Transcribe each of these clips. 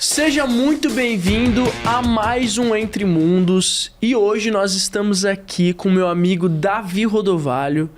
Seja muito bem-vindo a mais um Entre Mundos e hoje nós estamos aqui com meu amigo Davi Rodovalho,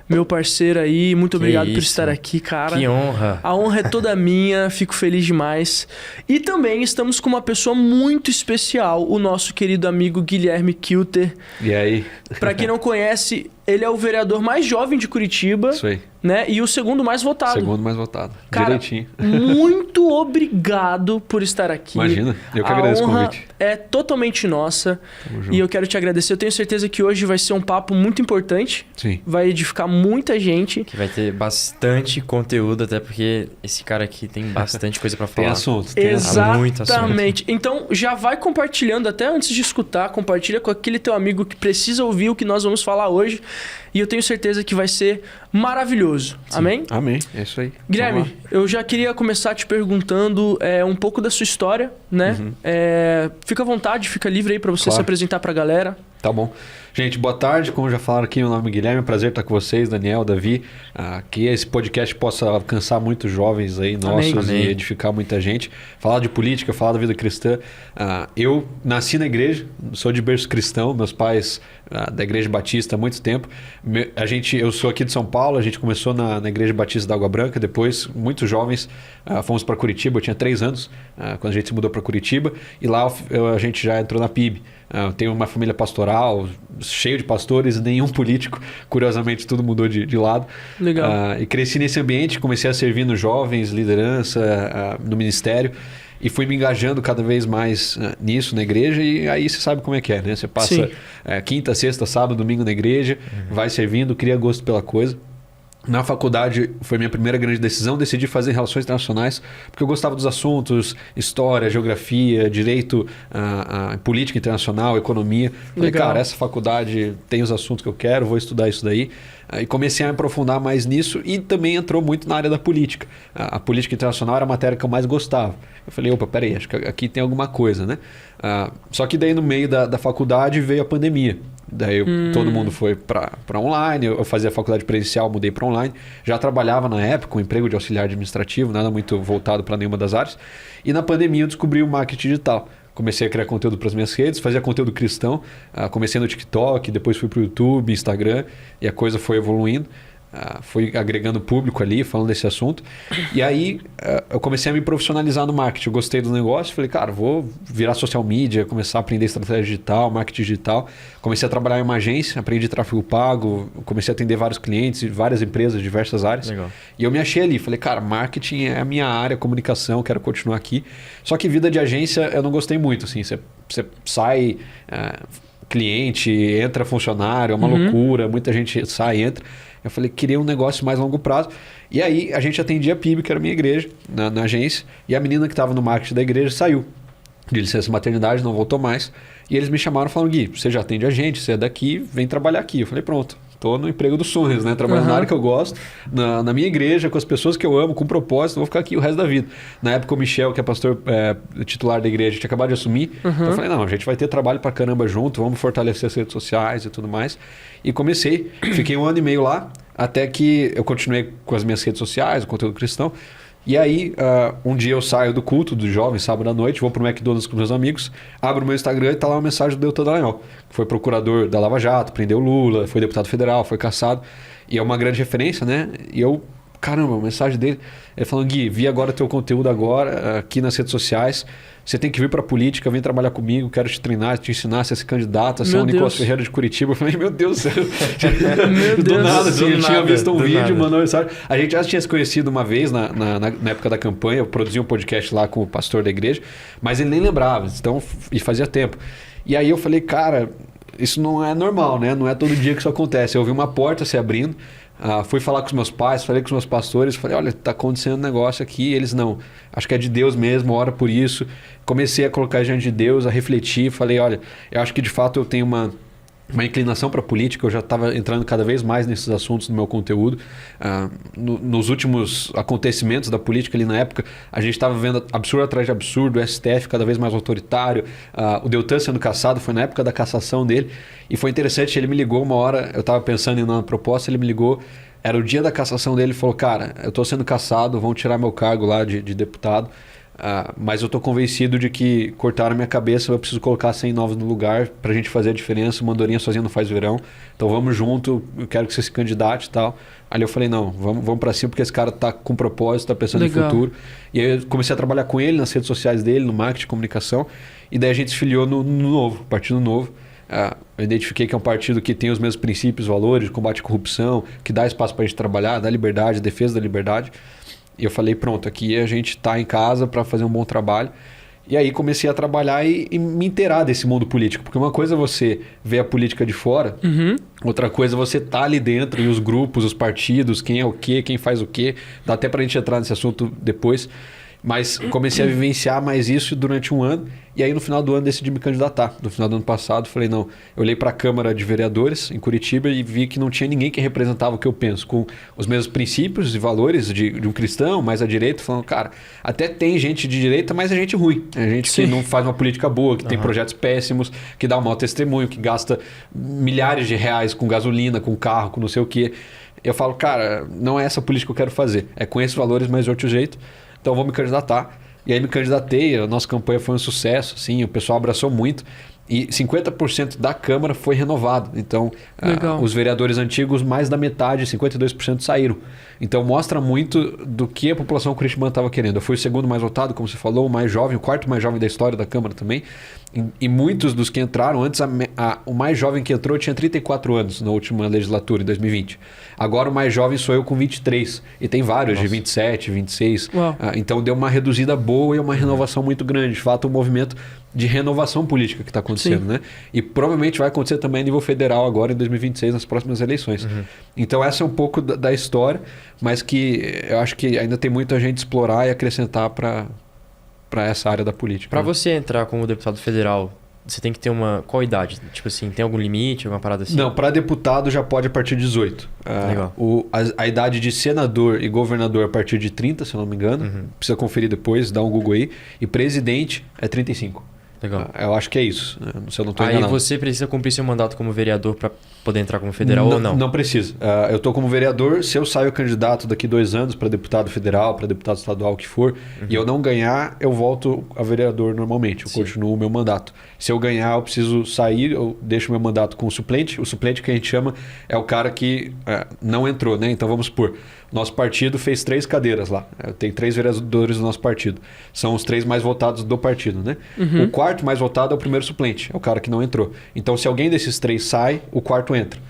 meu parceiro aí, muito obrigado por estar aqui, cara. Que honra. A honra é toda minha, fico feliz demais. E também estamos com uma pessoa muito especial, o nosso querido amigo Guilherme Kilter. E aí? Pra quem não conhece, ele é o vereador mais jovem de Curitiba. Isso aí. Né? E o segundo mais votado. Segundo mais votado. Cara, direitinho. Muito obrigado por estar aqui. Imagina, eu que agradeço o honra convite. É totalmente nossa. Tamo junto. E eu quero te agradecer. Eu tenho certeza que hoje vai ser um papo muito importante. Sim. Vai edificar muita gente. Que vai ter bastante conteúdo, até porque esse cara aqui tem bastante coisa pra falar. Tem assunto. Muito assunto. Exatamente. Então já vai compartilhando, até antes de escutar, compartilha com aquele teu amigo que precisa ouvir o que nós vamos falar hoje. E eu tenho certeza que vai ser maravilhoso. Sim. Amém? Amém. É isso aí. Guilherme, eu já queria começar te perguntando um pouco da sua história, né? Uhum. Fica à vontade, fica livre aí pra você Claro. se apresentar pra galera. Tá bom. Gente, boa tarde. Como já falaram aqui, meu nome é Guilherme. Prazer estar com vocês, Daniel, Davi. Que esse podcast possa alcançar muitos jovens aí nossos Amém. e edificar muita gente. Falar de política, falar da vida cristã. Eu nasci na igreja, sou de berço cristão. Meus pais da Igreja Batista há muito tempo. Eu sou aqui de São Paulo. A gente começou na Igreja Batista da Água Branca. Depois, muitos jovens, fomos para Curitiba. Eu tinha 3 anos quando a gente se mudou para Curitiba. E lá a gente já entrou na PIB. Eu tenho uma família pastoral, cheio de pastores e nenhum político. Curiosamente, tudo mudou de lado. Legal. E cresci nesse ambiente, comecei a servir nos jovens, liderança, no ministério. E fui me engajando cada vez mais nisso, na igreja. E aí você sabe como é que é, né? Você passa quinta, sexta, sábado, domingo na igreja, vai servindo, cria gosto pela coisa. Na faculdade foi minha primeira grande decisão, decidi fazer relações internacionais, porque eu gostava dos assuntos, história, geografia, direito, política internacional, economia. Falei, Legal. cara, essa faculdade tem os assuntos que eu quero, vou estudar isso daí. E comecei a me aprofundar mais nisso e também entrou muito na área da política. A política internacional era a matéria que eu mais gostava. Eu falei, opa, peraí, acho que aqui tem alguma coisa, né? Só que daí no meio da faculdade veio a pandemia. Daí todo mundo foi para online, eu fazia faculdade presencial, mudei para online. Já trabalhava na época com emprego de auxiliar administrativo, nada muito voltado para nenhuma das áreas. E na pandemia eu descobri o marketing digital. Comecei a criar conteúdo para as minhas redes, fazia conteúdo cristão. Comecei no TikTok, depois fui para o YouTube, Instagram, e a coisa foi evoluindo. Fui agregando público ali, falando desse assunto. E aí eu comecei a me profissionalizar no marketing. Eu gostei do negócio, falei, cara, vou virar social media, começar a aprender estratégia digital, marketing digital. Comecei a trabalhar em uma agência, aprendi tráfego pago, comecei a atender vários clientes, várias empresas, diversas áreas. Legal. E eu me achei ali, falei, cara, marketing é a minha área, comunicação, quero continuar aqui. Só que vida de agência eu não gostei muito, assim, você sai... cliente, entra funcionário, é uma loucura, muita gente sai e entra. Eu falei, queria um negócio mais longo prazo. E aí a gente atendia a PIB, que era a minha igreja, na agência, e a menina que estava no marketing da igreja saiu de licença maternidade, não voltou mais. E eles me chamaram falando, Gui, você já atende a gente, você é daqui, vem trabalhar aqui. Eu falei, pronto, estou no emprego dos sonhos, né? Trabalhando na área que eu gosto, na minha igreja, com as pessoas que eu amo, com propósito, vou ficar aqui o resto da vida. Na época o Michel, que é pastor titular da igreja, tinha acabado de assumir. Então eu falei, não, a gente vai ter trabalho pra caramba junto, vamos fortalecer as redes sociais e tudo mais. E comecei, fiquei 1 ano e meio lá, até que eu continuei com as minhas redes sociais, o conteúdo cristão. E aí, um dia eu saio do culto dos jovens, sábado à noite, vou pro McDonald's com meus amigos, abro o meu Instagram e tá lá uma mensagem do Deltan Dallagnol, que foi procurador da Lava Jato, prendeu Lula, foi deputado federal, foi cassado. E é uma grande referência, né? E eu, caramba, a mensagem dele, ele falando, Gui, vi agora teu conteúdo agora, aqui nas redes sociais, você tem que vir pra política, vem trabalhar comigo, quero te treinar, te ensinar a ser candidato, a ser o Nicolas Ferreira de Curitiba. Eu falei, meu Deus do céu. Do nada, assim, eu tinha visto um vídeo, mandou mensagem. A gente já tinha se conhecido uma vez na época da campanha, eu produzi um podcast lá com o pastor da igreja, mas ele nem lembrava, então, e fazia tempo. E aí eu falei, cara, isso não é normal, né? Não é todo dia que isso acontece. Eu vi uma porta se abrindo, fui falar com os meus pais, falei com os meus pastores, falei, olha, tá acontecendo um negócio aqui, eles não, acho que é de Deus mesmo, ora por isso. Comecei a colocar diante de Deus, a refletir, falei, olha, eu acho que de fato eu tenho uma inclinação para a política, eu já estava entrando cada vez mais nesses assuntos no meu conteúdo. Nos últimos acontecimentos da política ali na época, a gente estava vendo absurdo atrás de absurdo, o STF cada vez mais autoritário, o Deltan sendo cassado, foi na época da cassação dele, e foi interessante, ele me ligou uma hora, eu estava pensando em uma proposta, ele me ligou, era o dia da cassação dele, ele falou, cara, eu estou sendo cassado, vão tirar meu cargo lá de deputado, Mas eu tô convencido de que cortaram a minha cabeça, eu preciso colocar 100 novos no lugar pra gente fazer a diferença. Uma andorinha sozinha não faz verão. Então vamos junto, eu quero que você se candidate e tal. Ali eu falei, não, vamos pra cima porque esse cara tá com propósito, tá pensando em futuro. E aí eu comecei a trabalhar com ele nas redes sociais dele, no marketing, comunicação. E daí a gente se filiou no Novo, Partido Novo. Eu identifiquei que é um partido que tem os mesmos princípios, valores, combate à corrupção, que dá espaço pra gente trabalhar, dá liberdade, defesa da liberdade. E eu falei, pronto, aqui a gente tá em casa para fazer um bom trabalho. E aí comecei a trabalhar e me inteirar desse mundo político. Porque uma coisa é você ver a política de fora, outra coisa é você tá ali dentro, e os grupos, os partidos, quem é o quê, quem faz o quê. Dá até pra gente entrar nesse assunto depois. Mas comecei a vivenciar mais isso durante um ano. E aí no final do ano decidi me candidatar. No final do ano passado falei, não, eu olhei para a Câmara de Vereadores em Curitiba e vi que não tinha ninguém que representava o que eu penso, com os mesmos princípios e valores de um cristão, mais à direita, falando, cara, até tem gente de direita, mas é gente ruim. É gente que não faz uma política boa, que tem projetos péssimos, que dá um mau testemunho, que gasta milhares de reais com gasolina, com carro, com não sei o quê. Eu falo, cara, não é essa política que eu quero fazer. É com esses valores, mas de outro jeito. Então eu vou me candidatar. E aí me candidatei, a nossa campanha foi um sucesso, assim, o pessoal abraçou muito. E 50% da Câmara foi renovado. Então, os vereadores antigos, mais da metade, 52%, saíram. Então, mostra muito do que a população curitibana estava querendo. Eu fui o segundo mais votado, como você falou, o mais jovem, o quarto mais jovem da história da Câmara também. E muitos dos que entraram, antes o mais jovem que entrou tinha 34 anos na última legislatura, em 2020. Agora o mais jovem sou eu com 23. E tem vários de 27, 26. Então deu uma reduzida boa e uma renovação muito grande. De fato, um movimento de renovação política que está acontecendo, né? E provavelmente vai acontecer também a nível federal agora em 2026, nas próximas eleições. Então essa é um pouco da história, mas que eu acho que ainda tem muita gente explorar e acrescentar para essa área da política. Para você entrar como deputado federal, você tem que ter qual idade? Tipo assim, tem algum limite, alguma parada assim? Não, para deputado já pode a partir de 18. Legal. A idade de senador e governador a partir de 30, se eu não me engano. Precisa conferir depois, dá um Google aí. E presidente é 35. Legal. Eu acho que é isso, se eu não estou enganado. Aí você precisa cumprir seu mandato como vereador para poder entrar como federal ou não? Não precisa. Eu estou como vereador, se eu saio candidato daqui 2 anos para deputado federal, para deputado estadual, o que for, e eu não ganhar, eu volto a vereador normalmente, eu continuo o meu mandato. Se eu ganhar, eu preciso sair, eu deixo meu mandato com o suplente. O suplente que a gente chama é o cara que não entrou, né? Então vamos supor, nosso partido fez 3 cadeiras lá. Tem 3 vereadores do nosso partido. São os 3 mais votados do partido, né? O quarto mais votado é o primeiro suplente, é o cara que não entrou. Então se alguém desses 3 sai, o quarto entra.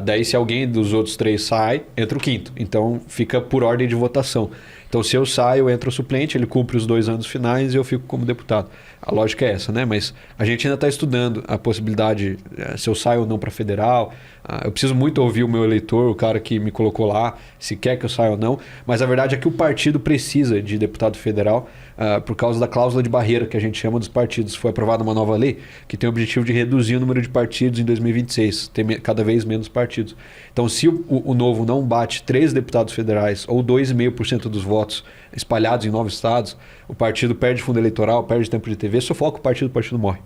Daí se alguém dos outros 3 sai, entra o quinto. Então fica por ordem de votação. Então se eu saio, entra o suplente, ele cumpre os 2 anos finais e eu fico como deputado. A lógica é essa, né? Mas a gente ainda está estudando a possibilidade, se eu saio ou não para federal. Eu preciso muito ouvir o meu eleitor, o cara que me colocou lá, se quer que eu saia ou não. Mas a verdade é que o partido precisa de deputado federal por causa da cláusula de barreira que a gente chama dos partidos. Foi aprovada uma nova lei que tem o objetivo de reduzir o número de partidos em 2026, ter cada vez menos partidos. Então, se o Novo não bate 3 deputados federais ou 2,5% dos votos espalhados em 9 estados, o partido perde fundo eleitoral, perde tempo de TV, sufoca o partido morre.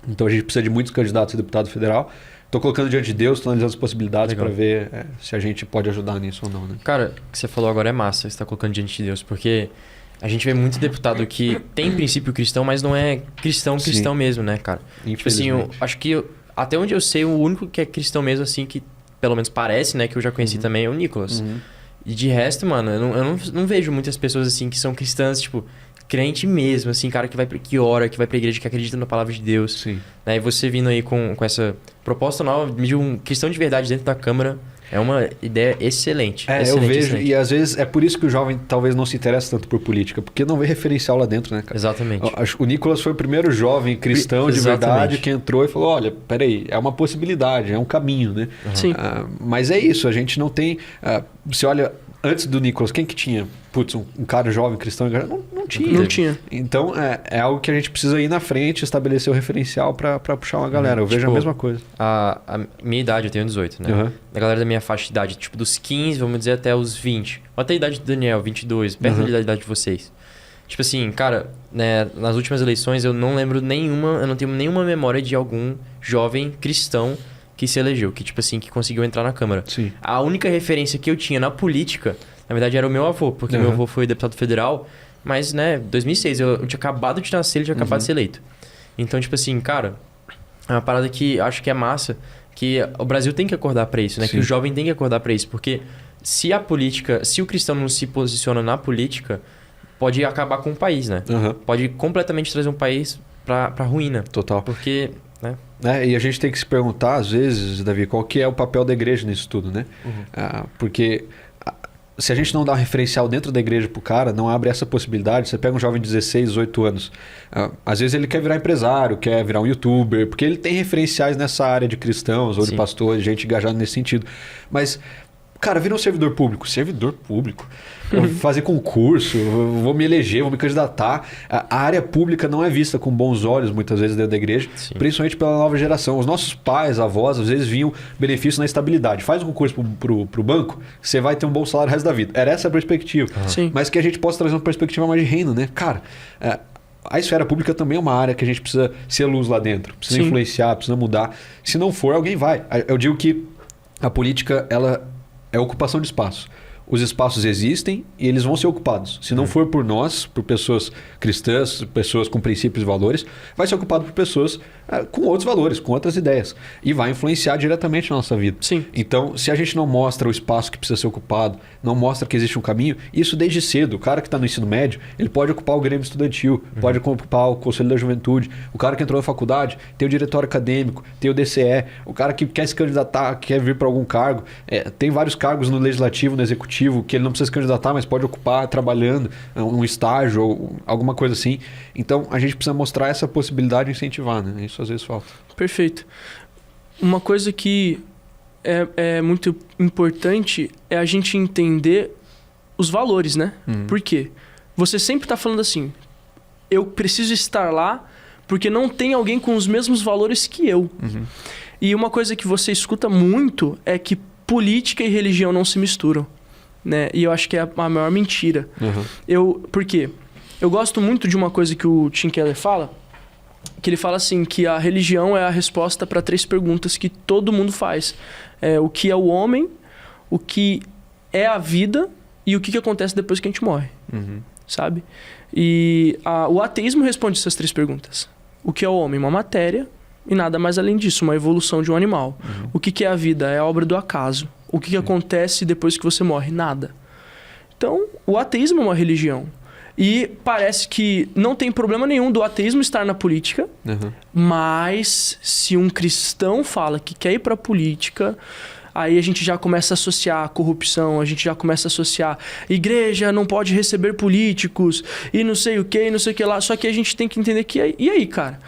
Então, a gente precisa de muitos candidatos a deputado federal. Estou colocando diante de Deus, estou analisando as possibilidades para ver se a gente pode ajudar nisso ou não. Né? Cara, o que você falou agora é massa, você está colocando diante de Deus, porque a gente vê muito deputado que tem princípio cristão, mas não é cristão mesmo, né, cara? Tipo assim, eu acho que até onde eu sei, o único que é cristão mesmo, assim, que pelo menos parece, né, que eu já conheci também, é o Nicolas. E de resto, mano, eu não vejo muitas pessoas, assim, que são cristãs, tipo, crente mesmo, assim, cara que ora, que vai pra igreja, que acredita na palavra de Deus. Sim. Né? E você vindo aí com essa proposta nova de um cristão de verdade dentro da Câmara, é uma ideia excelente. Eu vejo, e às vezes é por isso que o jovem talvez não se interessa tanto por política, porque não vê referencial lá dentro, né, cara? Exatamente. O Nicolas foi o primeiro jovem cristão de verdade que entrou e falou, olha, peraí, é uma possibilidade, é um caminho, né? Sim. Mas é isso, a gente não tem... você olha, antes do Nicolas, quem que tinha? Putz, um cara jovem cristão, não tinha. Não tinha. Então, é algo que a gente precisa ir na frente, estabelecer o referencial para puxar uma galera. Eu vejo a mesma coisa. A minha idade, eu tenho 18, né? A galera da minha faixa de idade, tipo dos 15, vamos dizer, até os 20. Ou até a idade do Daniel, 22, perto da idade de vocês. Tipo assim, cara, né, nas últimas eleições eu não lembro eu não tenho nenhuma memória de algum jovem cristão que se elegeu, que tipo assim, que conseguiu entrar na Câmara. Sim. A única referência que eu tinha na política, na verdade, era o meu avô, porque meu avô foi deputado federal Mas, né, 2006, eu tinha acabado de nascer, ele tinha acabado de ser eleito. Então, tipo assim, cara, é uma parada que acho que é massa, que o Brasil tem que acordar pra isso, né? Sim. Que o jovem tem que acordar pra isso, porque se a política, se o cristão não se posiciona na política, pode acabar com o país, né? Pode completamente trazer um país pra ruína. Total. Porque, né? E a gente tem que se perguntar, às vezes, Davi, qual que é o papel da igreja nisso tudo, né? Porque se a gente não dá um referencial dentro da igreja pro cara, não abre essa possibilidade. Você pega um jovem de 16, 18 anos. Às vezes ele quer virar empresário, quer virar um youtuber, porque ele tem referenciais nessa área de cristãos ou de pastores, gente engajada nesse sentido. Mas, cara, vira um servidor público. Servidor público? Vou fazer concurso, vou me eleger, vou me candidatar. A área pública não é vista com bons olhos, muitas vezes, dentro da igreja, principalmente pela nova geração. Os nossos pais, avós, às vezes viam benefício na estabilidade. Faz um concurso pro banco, você vai ter um bom salário o resto da vida. Era essa a perspectiva. Mas que a gente possa trazer uma perspectiva mais de reino, né? Cara, a esfera pública também é uma área que a gente precisa ser luz lá dentro. Precisa influenciar, precisa mudar. Se não for, alguém vai. Eu digo que a política, ela é ocupação de espaço. Os espaços existem e eles vão ser ocupados. Se não for por nós, por pessoas cristãs, pessoas com princípios e valores, vai ser ocupado por pessoas com outros valores, com outras ideias. E vai influenciar diretamente na nossa vida. Sim. Então, se a gente não mostra o espaço que precisa ser ocupado, não mostra que existe um caminho, isso desde cedo. O cara que está no ensino médio, ele pode ocupar o Grêmio Estudantil, pode ocupar o Conselho da Juventude. O cara que entrou na faculdade, tem o diretório acadêmico, tem o DCE. O cara que quer se candidatar, quer vir para algum cargo. Tem vários cargos no legislativo, no executivo, que ele não precisa se candidatar, mas pode ocupar trabalhando, um estágio ou alguma coisa assim. Então, a gente precisa mostrar essa possibilidade e incentivar, né? Isso às vezes falta. Perfeito. Uma coisa que é muito importante é a gente entender os valores, né? Por quê? Você sempre está falando assim, eu preciso estar lá porque não tem alguém com os mesmos valores que eu. E uma coisa que você escuta muito é que política e religião não se misturam. Né? E eu acho que é a maior mentira. Por quê? Eu gosto muito de uma coisa que o Tim Keller fala, que ele fala assim, que a religião é a resposta para 3 perguntas que todo mundo faz. O que é o homem, o que é a vida e o que acontece depois que a gente morre. Sabe? E o ateísmo responde essas 3 perguntas. O que é o homem? Uma matéria e nada mais além disso, uma evolução de um animal. O que é a vida? É a obra do acaso. O que acontece depois que você morre? Nada. Então, o ateísmo é uma religião. E parece que não tem problema nenhum do ateísmo estar na política, mas se um cristão fala que quer ir para a política, aí a gente já começa a associar a corrupção, a gente já começa a associar igreja não pode receber políticos e não sei o que, e não sei o que lá. Só que a gente tem que entender que... E aí, cara?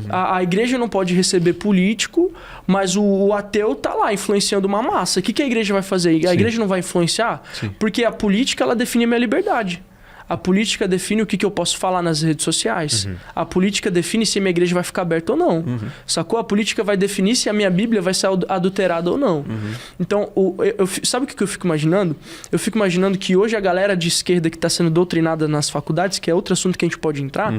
A igreja não pode receber político, mas o ateu tá lá influenciando uma massa. O que a igreja vai fazer? A igreja não vai influenciar? Porque a política, ela define a minha liberdade. A política define o que eu posso falar nas redes sociais. A política define se a minha igreja vai ficar aberta ou não. Sacou? A política vai definir se a minha Bíblia vai ser adulterada ou não. Então, sabe o que eu fico imaginando? Eu fico imaginando que hoje a galera de esquerda que está sendo doutrinada nas faculdades, que é outro assunto que a gente pode entrar,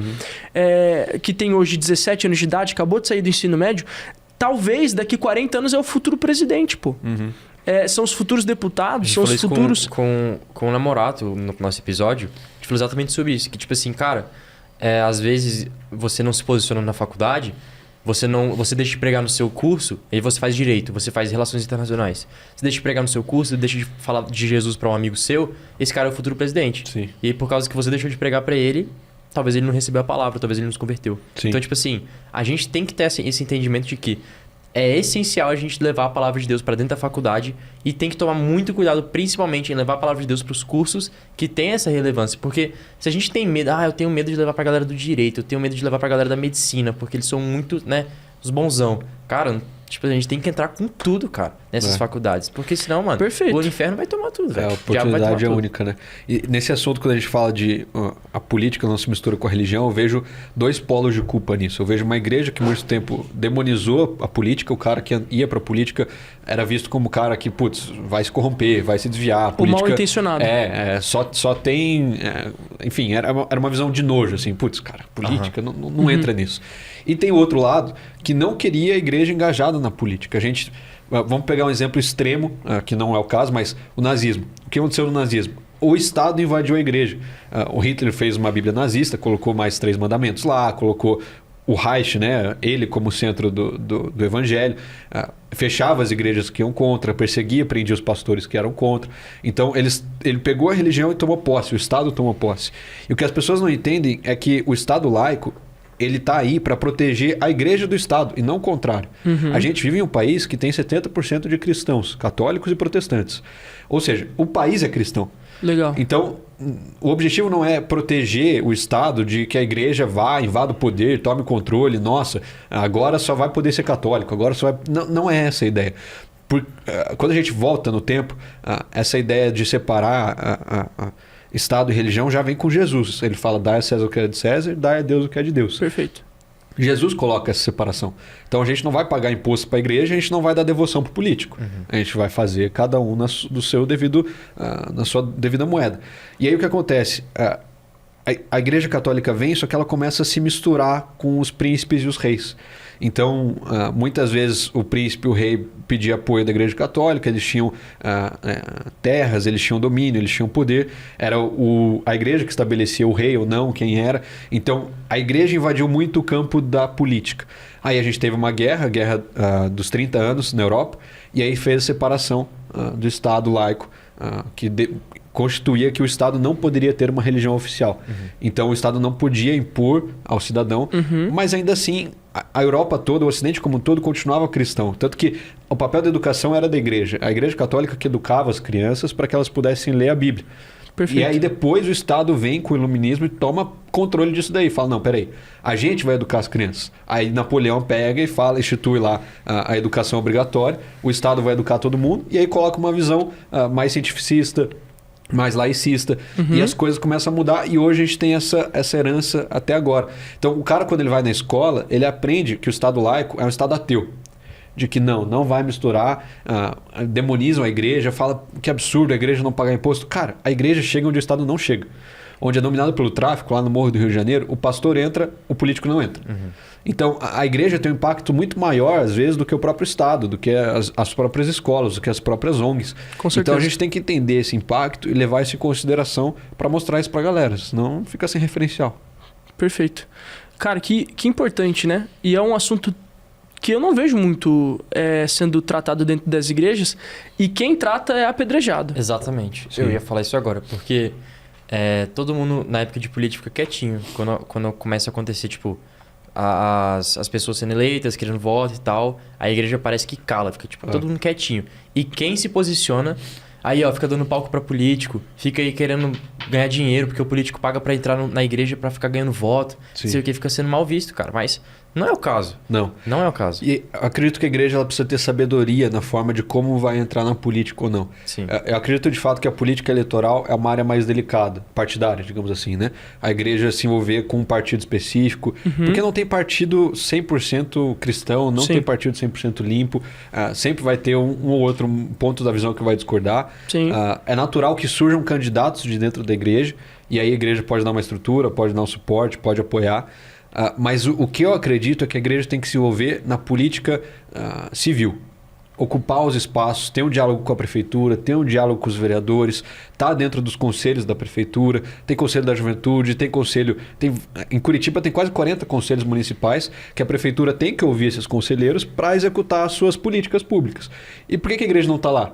que tem hoje 17 anos de idade, acabou de sair do ensino médio, talvez daqui 40 anos é o futuro presidente, pô. São os futuros deputados, são os futuros... Com o Namorato, no nosso episódio, a gente falou exatamente sobre isso. Que tipo assim, cara, às vezes você não se posiciona na faculdade, você deixa de pregar no seu curso, aí você faz direito, você faz relações internacionais. Você deixa de pregar no seu curso, deixa de falar de Jesus para um amigo seu, esse cara é o futuro presidente. Sim. E aí, por causa que você deixou de pregar para ele, talvez ele não recebeu a palavra, talvez ele não se converteu. Sim. Então, tipo assim, a gente tem que ter esse entendimento de que é essencial a gente levar a palavra de Deus para dentro da faculdade e tem que tomar muito cuidado, principalmente em levar a palavra de Deus para os cursos que tem essa relevância. Porque se a gente tem medo, eu tenho medo de levar para a galera do direito, eu tenho medo de levar para a galera da medicina, porque eles são muito, né, os bonzão. Cara, tipo, a gente tem que entrar com tudo, cara, nessas faculdades. Porque senão, mano, o inferno vai tomar tudo, velho. A oportunidade é única, né? E nesse assunto, quando a gente fala de a política não se mistura com a religião, eu vejo 2 polos de culpa nisso. Eu vejo uma igreja que muito tempo demonizou a política, o cara que ia pra política era visto como o cara que, putz, vai se corromper, vai se desviar. A política, o mal intencionado. Só tem... enfim, era uma visão de nojo, assim, putz, cara, política não entra nisso. E tem o outro lado que não queria a igreja engajada na política. A gente... Vamos pegar um exemplo extremo, que não é o caso, mas o nazismo. O que aconteceu no nazismo? o Estado invadiu a igreja. O Hitler fez uma Bíblia nazista, colocou mais 3 mandamentos lá, colocou o Reich, né, ele como centro do evangelho, fechava as igrejas que iam contra, perseguia, prendia os pastores que eram contra. Então ele pegou a religião e tomou posse, o Estado tomou posse. E o que as pessoas não entendem é que o Estado laico, ele está aí para proteger a igreja do Estado e não o contrário. A gente vive em um país que tem 70% de cristãos, católicos e protestantes. Ou seja, o país é cristão. Legal. Então, o objetivo não é proteger o Estado de que a igreja vá, invada o poder, tome o controle. Nossa, agora só vai poder ser católico, agora só vai... Não é essa a ideia. Quando a gente volta no tempo, essa ideia de separar Estado e religião já vem com Jesus. Ele fala, dai a César o que é de César, dai a Deus o que é de Deus. Perfeito. Jesus coloca essa separação. Então a gente não vai pagar imposto para a igreja, a gente não vai dar devoção para o político. A gente vai fazer cada um do seu devido, na sua devida moeda. E aí o que acontece? A igreja católica vem, só que ela começa a se misturar com os príncipes e os reis. Então, muitas vezes o príncipe e o rei pediam apoio da igreja católica, eles tinham terras, eles tinham domínio, eles tinham poder. Era a igreja que estabelecia o rei ou não, quem era. Então, a igreja invadiu muito o campo da política. Aí a gente teve uma guerra, a guerra dos 30 anos na Europa, e aí fez a separação do Estado laico, que constituía que o Estado não poderia ter uma religião oficial. Então o Estado não podia impor ao cidadão, mas ainda assim a Europa toda, o Ocidente como um todo, continuava cristão. Tanto que o papel da educação era da igreja. A igreja católica que educava as crianças para que elas pudessem ler a Bíblia. Perfeito. E aí depois o Estado vem com o iluminismo e toma controle disso daí. Fala, não, peraí, a gente vai educar as crianças. Aí Napoleão pega e fala, institui lá a educação obrigatória, o Estado vai educar todo mundo, e aí coloca uma visão mais cientificista, mais laicista, e as coisas começam a mudar, e hoje a gente tem essa herança até agora. Então o cara, quando ele vai na escola, ele aprende que o Estado laico é um Estado ateu. De que não vai misturar, demonizam a igreja, fala que absurdo a igreja não pagar imposto. Cara, a igreja chega onde o Estado não chega. Onde é dominado pelo tráfico, lá no Morro do Rio de Janeiro, o pastor entra, o político não entra. Então, a igreja tem um impacto muito maior, às vezes, do que o próprio Estado, do que as próprias escolas, do que as próprias ONGs. Com certeza. Então, a gente tem que entender esse impacto e levar isso em consideração para mostrar isso para a galera, senão fica sem referencial. Perfeito. Cara, que importante, né? E é um assunto que eu não vejo muito sendo tratado dentro das igrejas, e quem trata é apedrejado. Exatamente. Sim. Eu ia falar isso agora, porque todo mundo na época de política fica quietinho. Quando começa a acontecer, tipo, as pessoas sendo eleitas, querendo voto e tal, a igreja parece que cala, fica tipo, todo mundo quietinho. E quem se posiciona, aí fica dando palco pra político, fica aí querendo ganhar dinheiro, porque o político paga pra entrar na igreja pra ficar ganhando voto, não sei o que, fica sendo mal visto, cara. Mas não é o caso. Não é o caso. E acredito que a igreja ela precisa ter sabedoria na forma de como vai entrar na política ou não. Sim. Eu acredito de fato que a política eleitoral é uma área mais delicada, partidária, digamos assim, né? A igreja se envolver com um partido específico, porque não tem partido 100% cristão, não tem partido 100% limpo, sempre vai ter um ou outro ponto da visão que vai discordar. Sim. É natural que surjam candidatos de dentro da igreja, e aí a igreja pode dar uma estrutura, pode dar um suporte, pode apoiar. Mas o que eu acredito é que a igreja tem que se envolver na política civil. Ocupar os espaços, ter um diálogo com a prefeitura, ter um diálogo com os vereadores, estar dentro dos conselhos da prefeitura, tem conselho da juventude, tem conselho... em Curitiba tem quase 40 conselhos municipais que a prefeitura tem que ouvir esses conselheiros para executar as suas políticas públicas. E por que a igreja não está lá?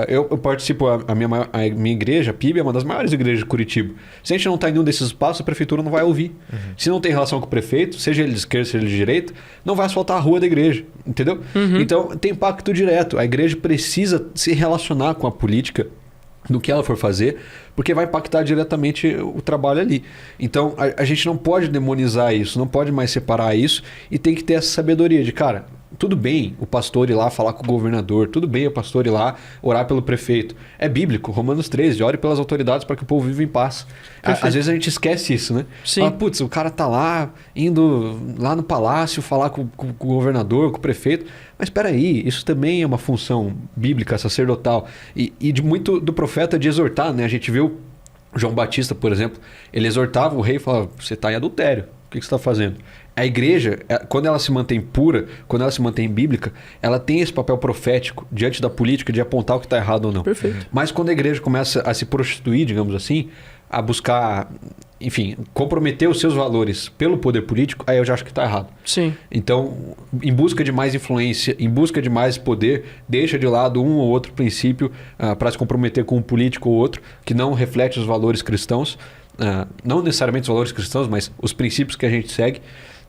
Eu participo, a minha igreja, a PIB, é uma das maiores igrejas de Curitiba. Se a gente não está em nenhum desses espaços, a prefeitura não vai ouvir. Se não tem relação com o prefeito, seja ele de esquerda, seja ele de direita, não vai asfaltar a rua da igreja, entendeu? Então tem impacto direto. A igreja precisa se relacionar com a política no que ela for fazer, porque vai impactar diretamente o trabalho ali. Então a gente não pode demonizar isso, não pode mais separar isso, e tem que ter essa sabedoria de, cara, tudo bem o pastor ir lá falar com o governador, tudo bem o pastor ir lá orar pelo prefeito. É bíblico, Romanos 13, ore pelas autoridades para que o povo viva em paz. Às vezes a gente esquece isso, né? Sim. Fala, putz, o cara tá lá, indo lá no palácio falar com o governador, com o prefeito. Mas espera aí, isso também é uma função bíblica, sacerdotal. E de muito do profeta de exortar, né? A gente viu João Batista, por exemplo, ele exortava o rei e falava, você está em adultério. que você está fazendo? A igreja, quando ela se mantém pura, quando ela se mantém bíblica, ela tem esse papel profético diante da política de apontar o que está errado ou não. Perfeito. Mas quando a igreja começa a se prostituir, digamos assim, a buscar, enfim, comprometer os seus valores pelo poder político, aí eu já acho que está errado. Sim. Então, em busca de mais influência, em busca de mais poder, deixa de lado um ou outro princípio para se comprometer com um político ou outro que não reflete os valores cristãos, não necessariamente os valores cristãos, mas os princípios que a gente segue.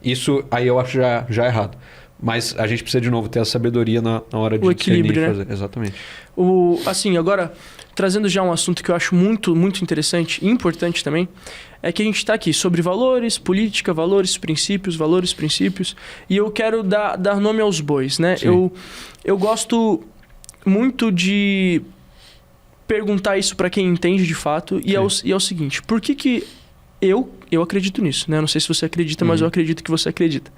Isso aí eu acho já errado. Mas a gente precisa, de novo, ter a sabedoria na hora de equilíbrio, discernir e né? fazer. Exatamente. Assim, agora, trazendo já um assunto que eu acho muito, muito interessante e importante também, é que a gente está aqui sobre valores, política, valores, princípios, e eu quero dar nome aos bois, né? Eu gosto muito de perguntar isso para quem entende de fato, e é o seguinte, por que eu acredito nisso, né? Não sei se você acredita, mas eu acredito que você acredita.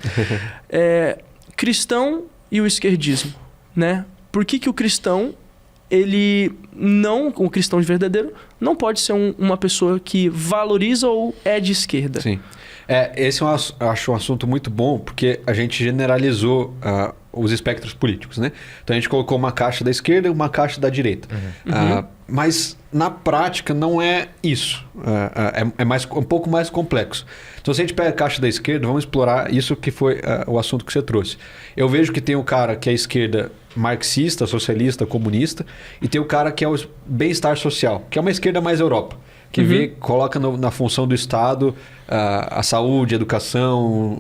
Cristão e o esquerdismo, né? Por que o cristão, o cristão de verdadeiro, não pode ser uma pessoa que valoriza ou é de esquerda? Sim. Esse eu acho um assunto muito bom, porque a gente generalizou os espectros políticos, né? Então a gente colocou uma caixa da esquerda e uma caixa da direita. Mas na prática não é isso. É um pouco mais complexo. Então se a gente pega a caixa da esquerda, vamos explorar isso que foi o assunto que você trouxe. Eu vejo que tem o cara que é a esquerda marxista, socialista, comunista, e tem o cara que é o bem-estar social, que é uma esquerda mais Europa, que coloca na função do Estado a saúde, a educação.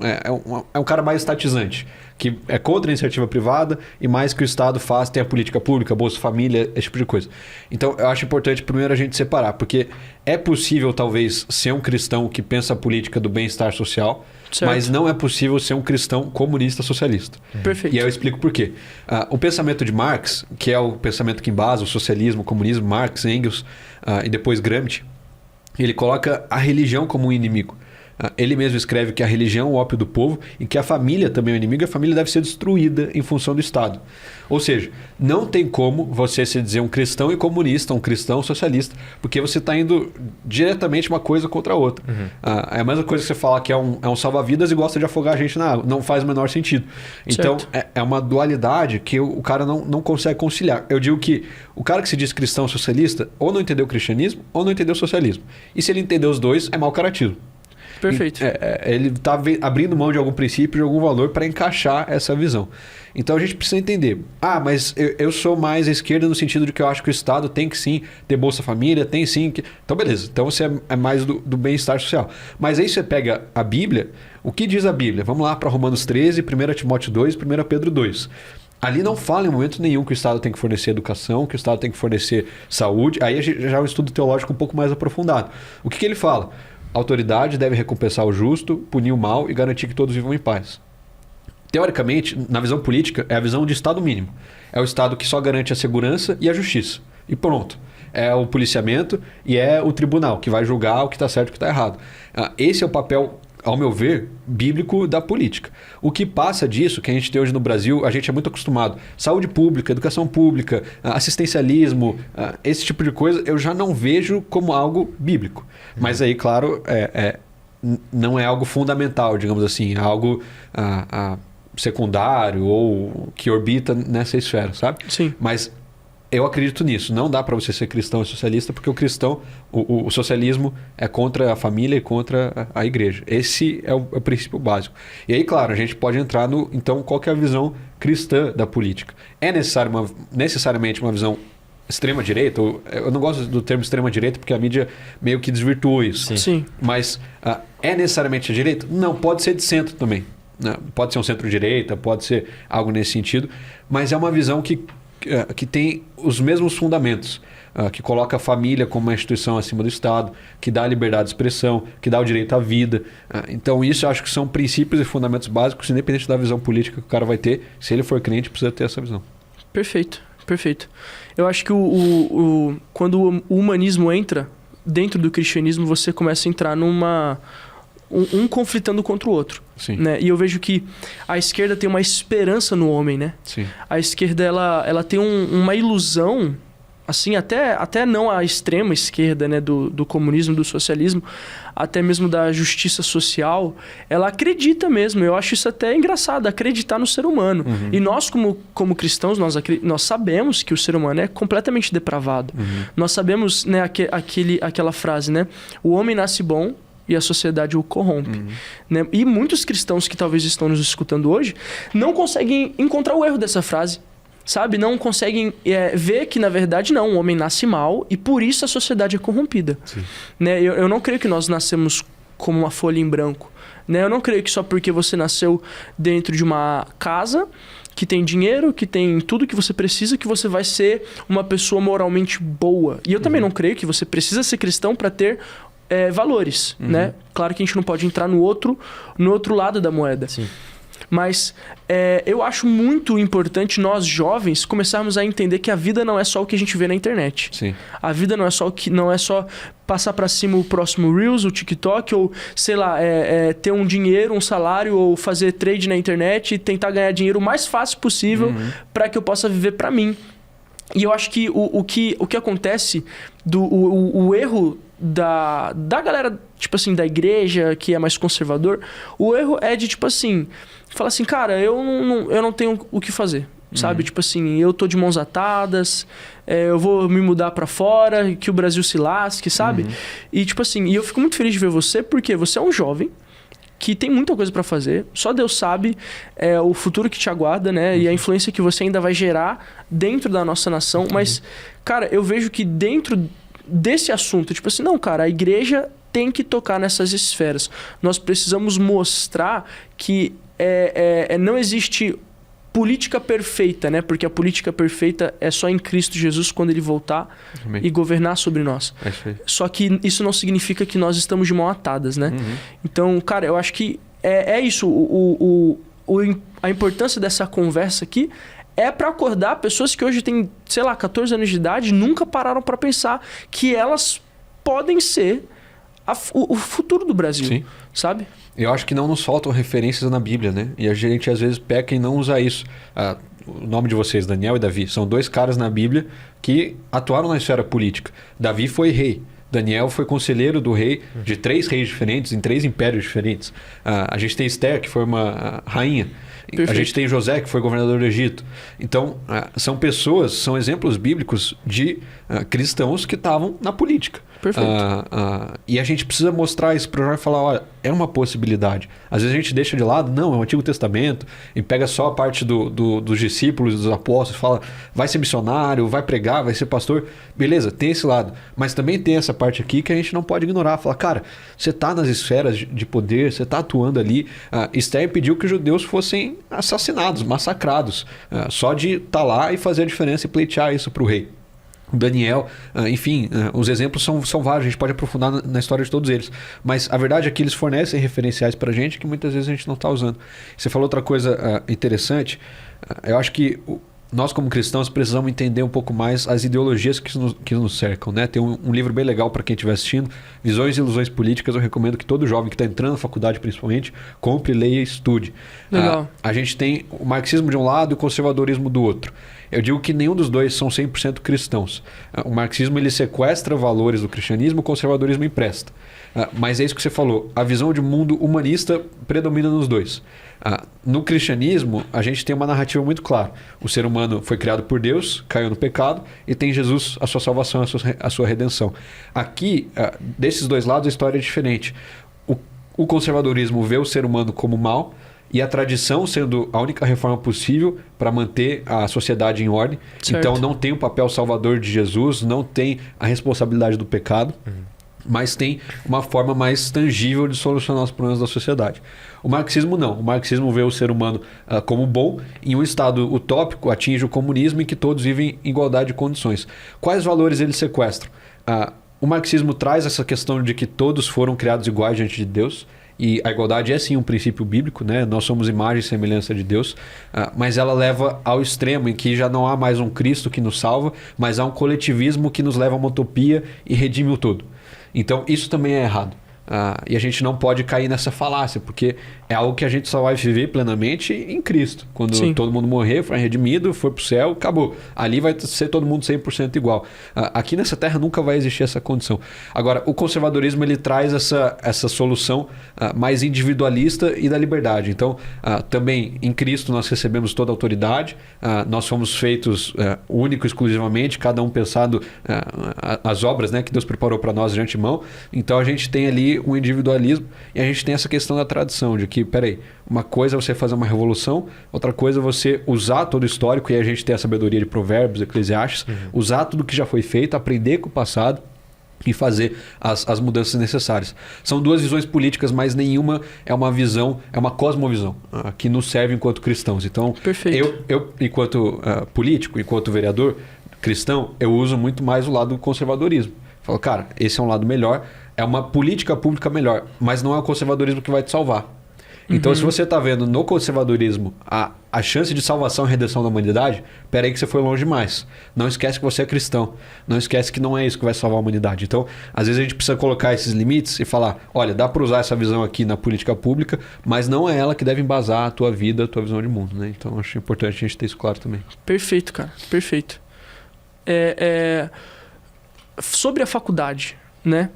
É um cara mais estatizante, que é contra a iniciativa privada e mais que o Estado faz, tem a política pública, Bolsa Família, esse tipo de coisa. Então, eu acho importante primeiro a gente separar, porque é possível, talvez, ser um cristão que pensa a política do bem-estar social, certo, mas não é possível ser um cristão comunista socialista. Perfeito. E aí eu explico por quê. O pensamento de Marx, que é o pensamento que embasa o socialismo, o comunismo, Marx, Engels e depois Gramsci, ele coloca a religião como um inimigo. Ele mesmo escreve que a religião é o ópio do povo e que a família também é o inimigo e a família deve ser destruída em função do Estado. Ou seja, não tem como você se dizer um cristão e comunista, um cristão socialista, porque você está indo diretamente uma coisa contra a outra. É a mesma coisa que você falar que é um salva-vidas e gosta de afogar a gente na água. Não faz o menor sentido. Então, é uma dualidade que o cara não consegue conciliar. Eu digo que o cara que se diz cristão socialista ou não entendeu o cristianismo ou não entendeu o socialismo. E se ele entendeu os dois, é mau caratismo. Perfeito. Ele está abrindo mão de algum princípio, de algum valor para encaixar essa visão. Então a gente precisa entender. Mas eu sou mais à esquerda no sentido de que eu acho que o Estado tem que sim ter Bolsa Família, tem sim que... Então beleza, então você é mais do bem-estar social. Mas aí você pega a Bíblia, o que diz a Bíblia? Vamos lá para Romanos 13, 1 Timóteo 2, 1 Pedro 2. Ali não fala em momento nenhum que o Estado tem que fornecer educação, que o Estado tem que fornecer saúde. Aí já é um estudo teológico um pouco mais aprofundado. O que ele fala? A autoridade deve recompensar o justo, punir o mal e garantir que todos vivam em paz. Teoricamente, na visão política, é a visão de Estado mínimo. É o Estado que só garante a segurança e a justiça. E pronto. É o policiamento e é o tribunal que vai julgar o que está certo e o que está errado. Esse é o papel, ao meu ver, bíblico da política. O que passa disso, que a gente tem hoje no Brasil, a gente é muito acostumado. Saúde pública, educação pública, assistencialismo, esse tipo de coisa, eu já não vejo como algo bíblico. Mas aí, claro, não é algo fundamental, digamos assim. É algo secundário ou que orbita nessa esfera, sabe? Sim. Mas eu acredito nisso. Não dá para você ser cristão e socialista, porque o cristão, o socialismo é contra a família e contra a igreja. Esse é o princípio básico. E aí, claro, a gente pode entrar no... Então, qual que é a visão cristã da política? É necessariamente uma visão extrema-direita? Eu não gosto do termo extrema-direita, porque a mídia meio que desvirtuou isso. Sim. Mas é necessariamente a direita? Não, pode ser de centro também. Pode ser um centro-direita, pode ser algo nesse sentido. Mas é uma visão que tem os mesmos fundamentos, que coloca a família como uma instituição acima do Estado, que dá a liberdade de expressão, que dá o direito à vida. Então isso eu acho que são princípios e fundamentos básicos, independente da visão política que o cara vai ter. Se ele for crente, precisa ter essa visão. Perfeito. Eu acho que quando o humanismo entra dentro do cristianismo, você começa a entrar um conflitando contra o outro. Sim. Né? E eu vejo que a esquerda tem uma esperança no homem, né? Sim. A esquerda ela tem uma ilusão assim, até não a extrema esquerda, né, do comunismo, do socialismo, até mesmo da justiça social, ela acredita mesmo. Eu acho isso até engraçado, acreditar no ser humano. E nós, como cristãos, nós sabemos que o ser humano é completamente depravado. Nós sabemos, né, aquela frase, né? O homem nasce bom e a sociedade o corrompe. Né? E muitos cristãos que talvez estão nos escutando hoje não conseguem encontrar o erro dessa frase. Sabe? Não conseguem ver que, na verdade, não. O homem nasce mal e, por isso, a sociedade é corrompida. Né? Eu não creio que nós nascemos como uma folha em branco. Né? Eu não creio que só porque você nasceu dentro de uma casa que tem dinheiro, que tem tudo que você precisa, que você vai ser uma pessoa moralmente boa. E eu também não creio que você precisa ser cristão para ter valores. Né? Claro que a gente não pode entrar no outro lado da moeda. Sim. Mas eu acho muito importante nós jovens começarmos a entender que a vida não é só o que a gente vê na internet. Sim. A vida não é só passar para cima o próximo Reels, o TikTok, ou sei lá, ter um dinheiro, um salário, ou fazer trade na internet e tentar ganhar dinheiro o mais fácil possível para que eu possa viver para mim. E eu acho que o que acontece, o erro da galera, tipo assim, da igreja, que é mais conservador, o erro é de, tipo assim, falar assim, cara, eu não tenho o que fazer, sabe? Tipo assim, eu tô de mãos atadas, eu vou me mudar pra fora, que o Brasil se lasque, sabe? E tipo assim, e eu fico muito feliz de ver você, porque você é um jovem que tem muita coisa pra fazer, só Deus sabe o futuro que te aguarda, né? E a influência que você ainda vai gerar dentro da nossa nação, mas, cara, eu vejo que dentro desse assunto, tipo assim, não, cara, a igreja tem que tocar nessas esferas. Nós precisamos mostrar que não existe política perfeita, né? Porque a política perfeita é só em Cristo Jesus quando Ele voltar e governar sobre nós. Só que isso não significa que nós estamos de mão atadas, né? Então, cara, eu acho que é isso. A importância dessa conversa aqui é para acordar pessoas que hoje têm, sei lá, 14 anos de idade, nunca pararam para pensar que elas podem ser o futuro do Brasil. Sim. Sabe? Eu acho que não nos faltam referências na Bíblia, né? E a gente às vezes peca em não usar isso. O nome de vocês, Daniel e Davi, são dois caras na Bíblia que atuaram na esfera política. Davi foi rei. Daniel foi conselheiro do rei de 3 reis diferentes, em 3 impérios diferentes. A gente tem Esther, que foi uma rainha. Perfeito. A gente tem José, que foi governador do Egito. Então, são pessoas, são exemplos bíblicos de cristãos que estavam na política. Perfeito. E a gente precisa mostrar isso para o jovem e falar, olha, é uma possibilidade. Às vezes a gente deixa de lado, não, é o Antigo Testamento, e pega só a parte dos discípulos, dos apóstolos, fala, vai ser missionário, vai pregar, vai ser pastor. Beleza, tem esse lado. Mas também tem essa parte aqui que a gente não pode ignorar. Falar, cara, você está nas esferas de poder, você está atuando ali. Esther pediu que os judeus fossem assassinados, massacrados. Só de estar lá e fazer a diferença e pleitear isso para o rei. Daniel, enfim, os exemplos são vários, a gente pode aprofundar na história de todos eles. Mas a verdade é que eles fornecem referenciais para a gente que muitas vezes a gente não está usando. Você falou outra coisa interessante, eu acho que nós como cristãos precisamos entender um pouco mais as ideologias que nos cercam, né? Tem um livro bem legal para quem estiver assistindo, Visões e Ilusões Políticas. Eu recomendo que todo jovem que está entrando na faculdade principalmente compre, leia e estude. Legal. A gente tem o marxismo de um lado e o conservadorismo do outro. Eu digo que nenhum dos dois são 100% cristãos. O marxismo ele sequestra valores do cristianismo, o conservadorismo empresta. Mas é isso que você falou, a visão de mundo humanista predomina nos dois. No cristianismo, a gente tem uma narrativa muito clara. O ser humano foi criado por Deus, caiu no pecado e tem Jesus, a sua salvação, a sua redenção. Aqui, desses dois lados, a história é diferente. O conservadorismo vê o ser humano como mal e a tradição sendo a única reforma possível para manter a sociedade em ordem. Certo. Então não tem o papel salvador de Jesus, não tem a responsabilidade do pecado. Mas tem uma forma mais tangível de solucionar os problemas da sociedade. O marxismo não. O marxismo vê o ser humano como bom, em um estado utópico atinge o comunismo em que todos vivem em igualdade de condições. Quais valores ele sequestra? O marxismo traz essa questão de que todos foram criados iguais diante de Deus. E a igualdade é sim um princípio bíblico, né? Nós somos imagem e semelhança de Deus, mas ela leva ao extremo em que já não há mais um Cristo que nos salva, mas há um coletivismo que nos leva a uma utopia e redime o todo. Então isso também é errado. E a gente não pode cair nessa falácia, porque é algo que a gente só vai viver plenamente em Cristo. Quando Sim. todo mundo morrer, for redimido, for pro céu, acabou. Ali vai ser todo mundo 100% igual. Aqui nessa terra nunca vai existir essa condição. Agora, o conservadorismo ele traz essa solução mais individualista e da liberdade. Então, também em Cristo nós recebemos toda a autoridade, nós fomos feitos único, exclusivamente, cada um pensado as obras, né, que Deus preparou para nós de antemão. Então a gente tem ali um individualismo e a gente tem essa questão da tradição, de que, peraí, uma coisa é você fazer uma revolução, outra coisa é você usar todo o histórico, e a gente tem a sabedoria de Provérbios, Eclesiastes, usar tudo que já foi feito, aprender com o passado e fazer as mudanças necessárias. São duas visões políticas, mas nenhuma é uma visão, é uma cosmovisão que nos serve enquanto cristãos. Então, Perfeito. eu enquanto político, enquanto vereador cristão, eu uso muito mais o lado do conservadorismo. Falo, cara, esse é um lado melhor, é uma política pública melhor, mas não é o conservadorismo que vai te salvar. Então, se você está vendo no conservadorismo a chance de salvação e redenção da humanidade, peraí que você foi longe demais. Não esquece que você é cristão. Não esquece que não é isso que vai salvar a humanidade. Então, às vezes a gente precisa colocar esses limites e falar, olha, dá para usar essa visão aqui na política pública, mas não é ela que deve embasar a tua vida, a tua visão de mundo, né? Então, acho importante a gente ter isso claro também. Perfeito, cara. Perfeito. Sobre a faculdade, né?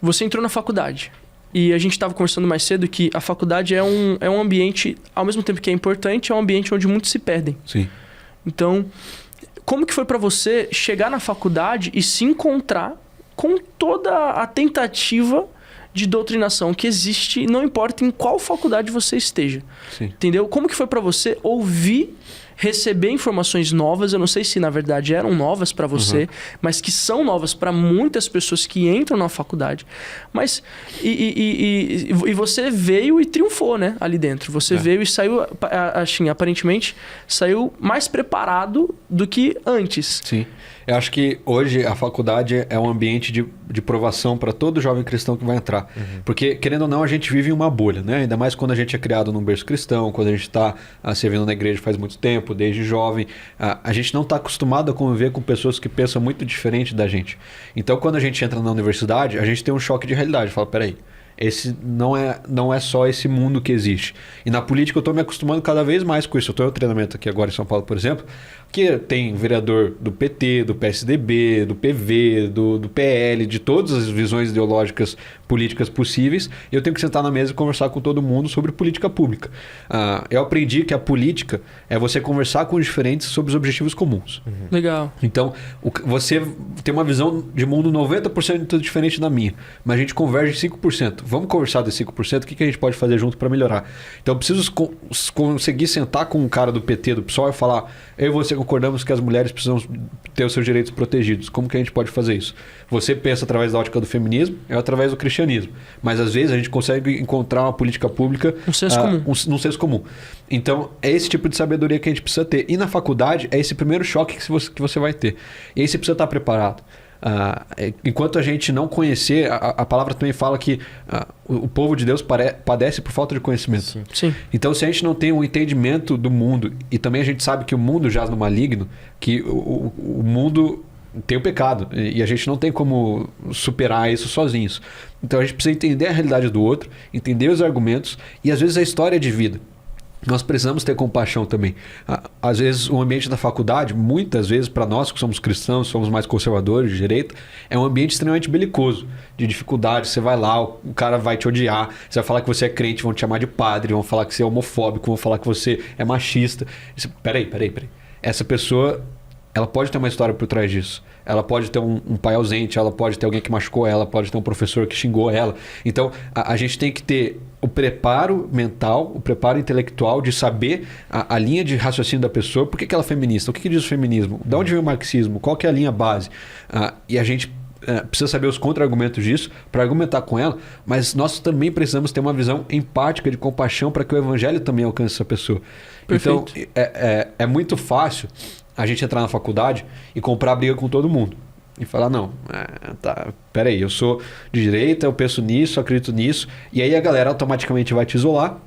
Você entrou na faculdade. E a gente estava conversando mais cedo que a faculdade é um ambiente, ao mesmo tempo que é importante, é um ambiente onde muitos se perdem. Sim. Então, como que foi para você chegar na faculdade e se encontrar com toda a tentativa de doutrinação que existe, não importa em qual faculdade você esteja? Sim. Entendeu? Como que foi para você ouvir, receber informações novas? Eu não sei se na verdade eram novas para você, mas que são novas para muitas pessoas que entram na faculdade. Mas e você veio e triunfou, né, ali dentro. Você veio e saiu, assim, aparentemente saiu mais preparado do que antes. Sim. Eu acho que hoje a faculdade é um ambiente de provação para todo jovem cristão que vai entrar. Porque, querendo ou não, a gente vive em uma bolha, né? Ainda mais quando a gente é criado num berço cristão, quando a gente está servindo na igreja faz muito tempo, desde jovem. A gente não está acostumado a conviver com pessoas que pensam muito diferente da gente. Então, quando a gente entra na universidade, a gente tem um choque de realidade. Fala, peraí, esse não é só esse mundo que existe. E na política eu estou me acostumando cada vez mais com isso. Eu estou em um treinamento aqui agora em São Paulo, por exemplo, que tem vereador do PT, do PSDB, do PV, do PL, de todas as visões ideológicas políticas possíveis. E eu tenho que sentar na mesa e conversar com todo mundo sobre política pública. Eu aprendi que a política é você conversar com os diferentes sobre os objetivos comuns. Legal. Então, você tem uma visão de mundo 90% diferente da minha, mas a gente converge em 5%. Vamos conversar desse 5%, o que a gente pode fazer junto para melhorar? Então, eu preciso conseguir sentar com um cara do PT, do PSOL e falar, eu e você concordamos que as mulheres precisam ter os seus direitos protegidos. Como que a gente pode fazer isso? Você pensa através da ótica do feminismo, eu através do cristianismo. Mas às vezes a gente consegue encontrar uma política pública... Um senso comum. Um senso comum. Então, é esse tipo de sabedoria que a gente precisa ter. E na faculdade, é esse primeiro choque que você vai ter. E aí você precisa estar preparado. Enquanto a gente não conhecer, a palavra também fala que o povo de Deus padece por falta de conhecimento. Sim. Então, se a gente não tem um entendimento do mundo, e também a gente sabe que o mundo jaz no maligno, que o mundo tem o pecado, e a gente não tem como superar isso sozinhos. Então a gente precisa entender a realidade do outro, entender os argumentos e às vezes a história de vida. Nós precisamos ter compaixão também. Às vezes o ambiente da faculdade, muitas vezes para nós que somos cristãos, somos mais conservadores de direita, é um ambiente extremamente belicoso, de dificuldade. Você vai lá, o cara vai te odiar, você vai falar que você é crente, vão te chamar de padre, vão falar que você é homofóbico, vão falar que você é machista. Peraí. Essa pessoa, ela pode ter uma história por trás disso. Ela pode ter um pai ausente, ela pode ter alguém que machucou ela, pode ter um professor que xingou ela. Então, a gente tem que ter o preparo mental, o preparo intelectual de saber a linha de raciocínio da pessoa. Por que ela é feminista? O que diz o feminismo? De onde vem o marxismo? Qual que é a linha base? E a gente precisa saber os contra-argumentos disso para argumentar com ela, mas nós também precisamos ter uma visão empática, de compaixão, para que o evangelho também alcance essa pessoa. Perfeito. Então, é muito fácil a gente entrar na faculdade e comprar briga com todo mundo. E falar, não, peraí, eu sou de direita, eu penso nisso, acredito nisso. E aí a galera automaticamente vai te isolar.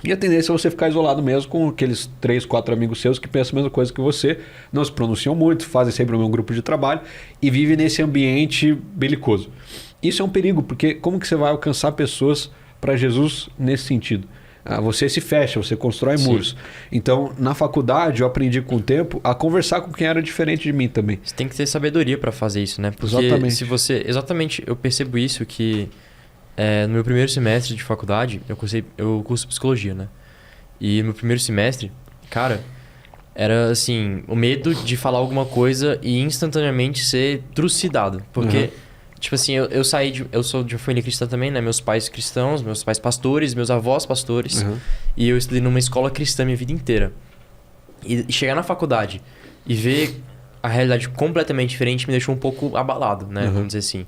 E a tendência é você ficar isolado mesmo com aqueles 3, 4 amigos seus que pensam a mesma coisa que você, não se pronunciam muito, fazem sempre o mesmo grupo de trabalho e vivem nesse ambiente belicoso. isso é um perigo, porque como que você vai alcançar pessoas para Jesus nesse sentido? Você se fecha, você constrói muros. Então, na faculdade, eu aprendi com o tempo a conversar com quem era diferente de mim também. Você tem que ter sabedoria para fazer isso, né? Porque se você... Exatamente, eu percebo isso que no meu primeiro semestre de faculdade, eu curso psicologia, né? E no meu primeiro semestre, cara, era assim, o medo de falar alguma coisa e instantaneamente ser trucidado. Porque... Tipo assim, eu sou de uma família cristã também, né? Meus pais cristãos, meus pais pastores, meus avós pastores. E eu estudei numa escola cristã minha vida inteira. E chegar na faculdade e ver a realidade completamente diferente me deixou um pouco abalado, né? Vamos dizer assim.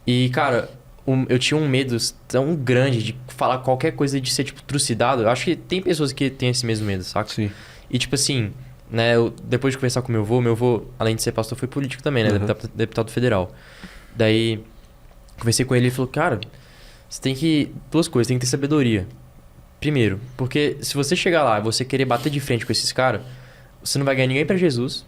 E, cara, eu tinha um medo tão grande de falar qualquer coisa, de ser, tipo, trucidado. Eu acho que tem pessoas que têm esse mesmo medo, saca? Sim. E, tipo assim, né? Depois de conversar com meu avô, além de ser pastor, foi político também, né? Deputado federal. Daí, conversei com ele e ele falou, cara, você tem que... Duas coisas, tem que ter sabedoria. Primeiro, porque se você chegar lá e você querer bater de frente com esses caras, você não vai ganhar ninguém pra Jesus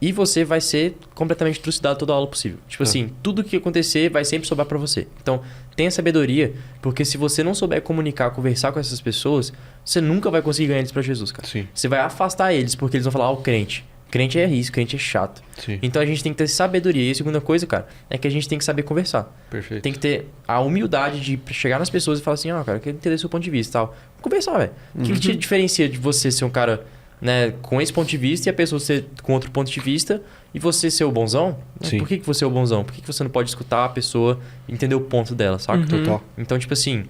e você vai ser completamente trucidado toda a aula possível. Tipo assim, tudo que acontecer vai sempre sobrar pra você. Então, tenha sabedoria, porque se você não souber comunicar, conversar com essas pessoas, você nunca vai conseguir ganhar eles pra Jesus, cara. Sim. Você vai afastar eles, porque eles vão falar, o crente. Crente é isso, crente é chato. Sim. Então a gente tem que ter sabedoria. E a segunda coisa, cara, é que a gente tem que saber conversar. Perfeito. Tem que ter a humildade de chegar nas pessoas e falar assim, cara, eu quero entender seu ponto de vista e tal. Conversar, velho. O que te diferencia de você ser um cara, né, com esse ponto de vista e a pessoa ser com outro ponto de vista e você ser o bonzão? Sim. Por que você é o bonzão? Por que você não pode escutar a pessoa e entender o ponto dela, saca? Total. Então, tipo assim...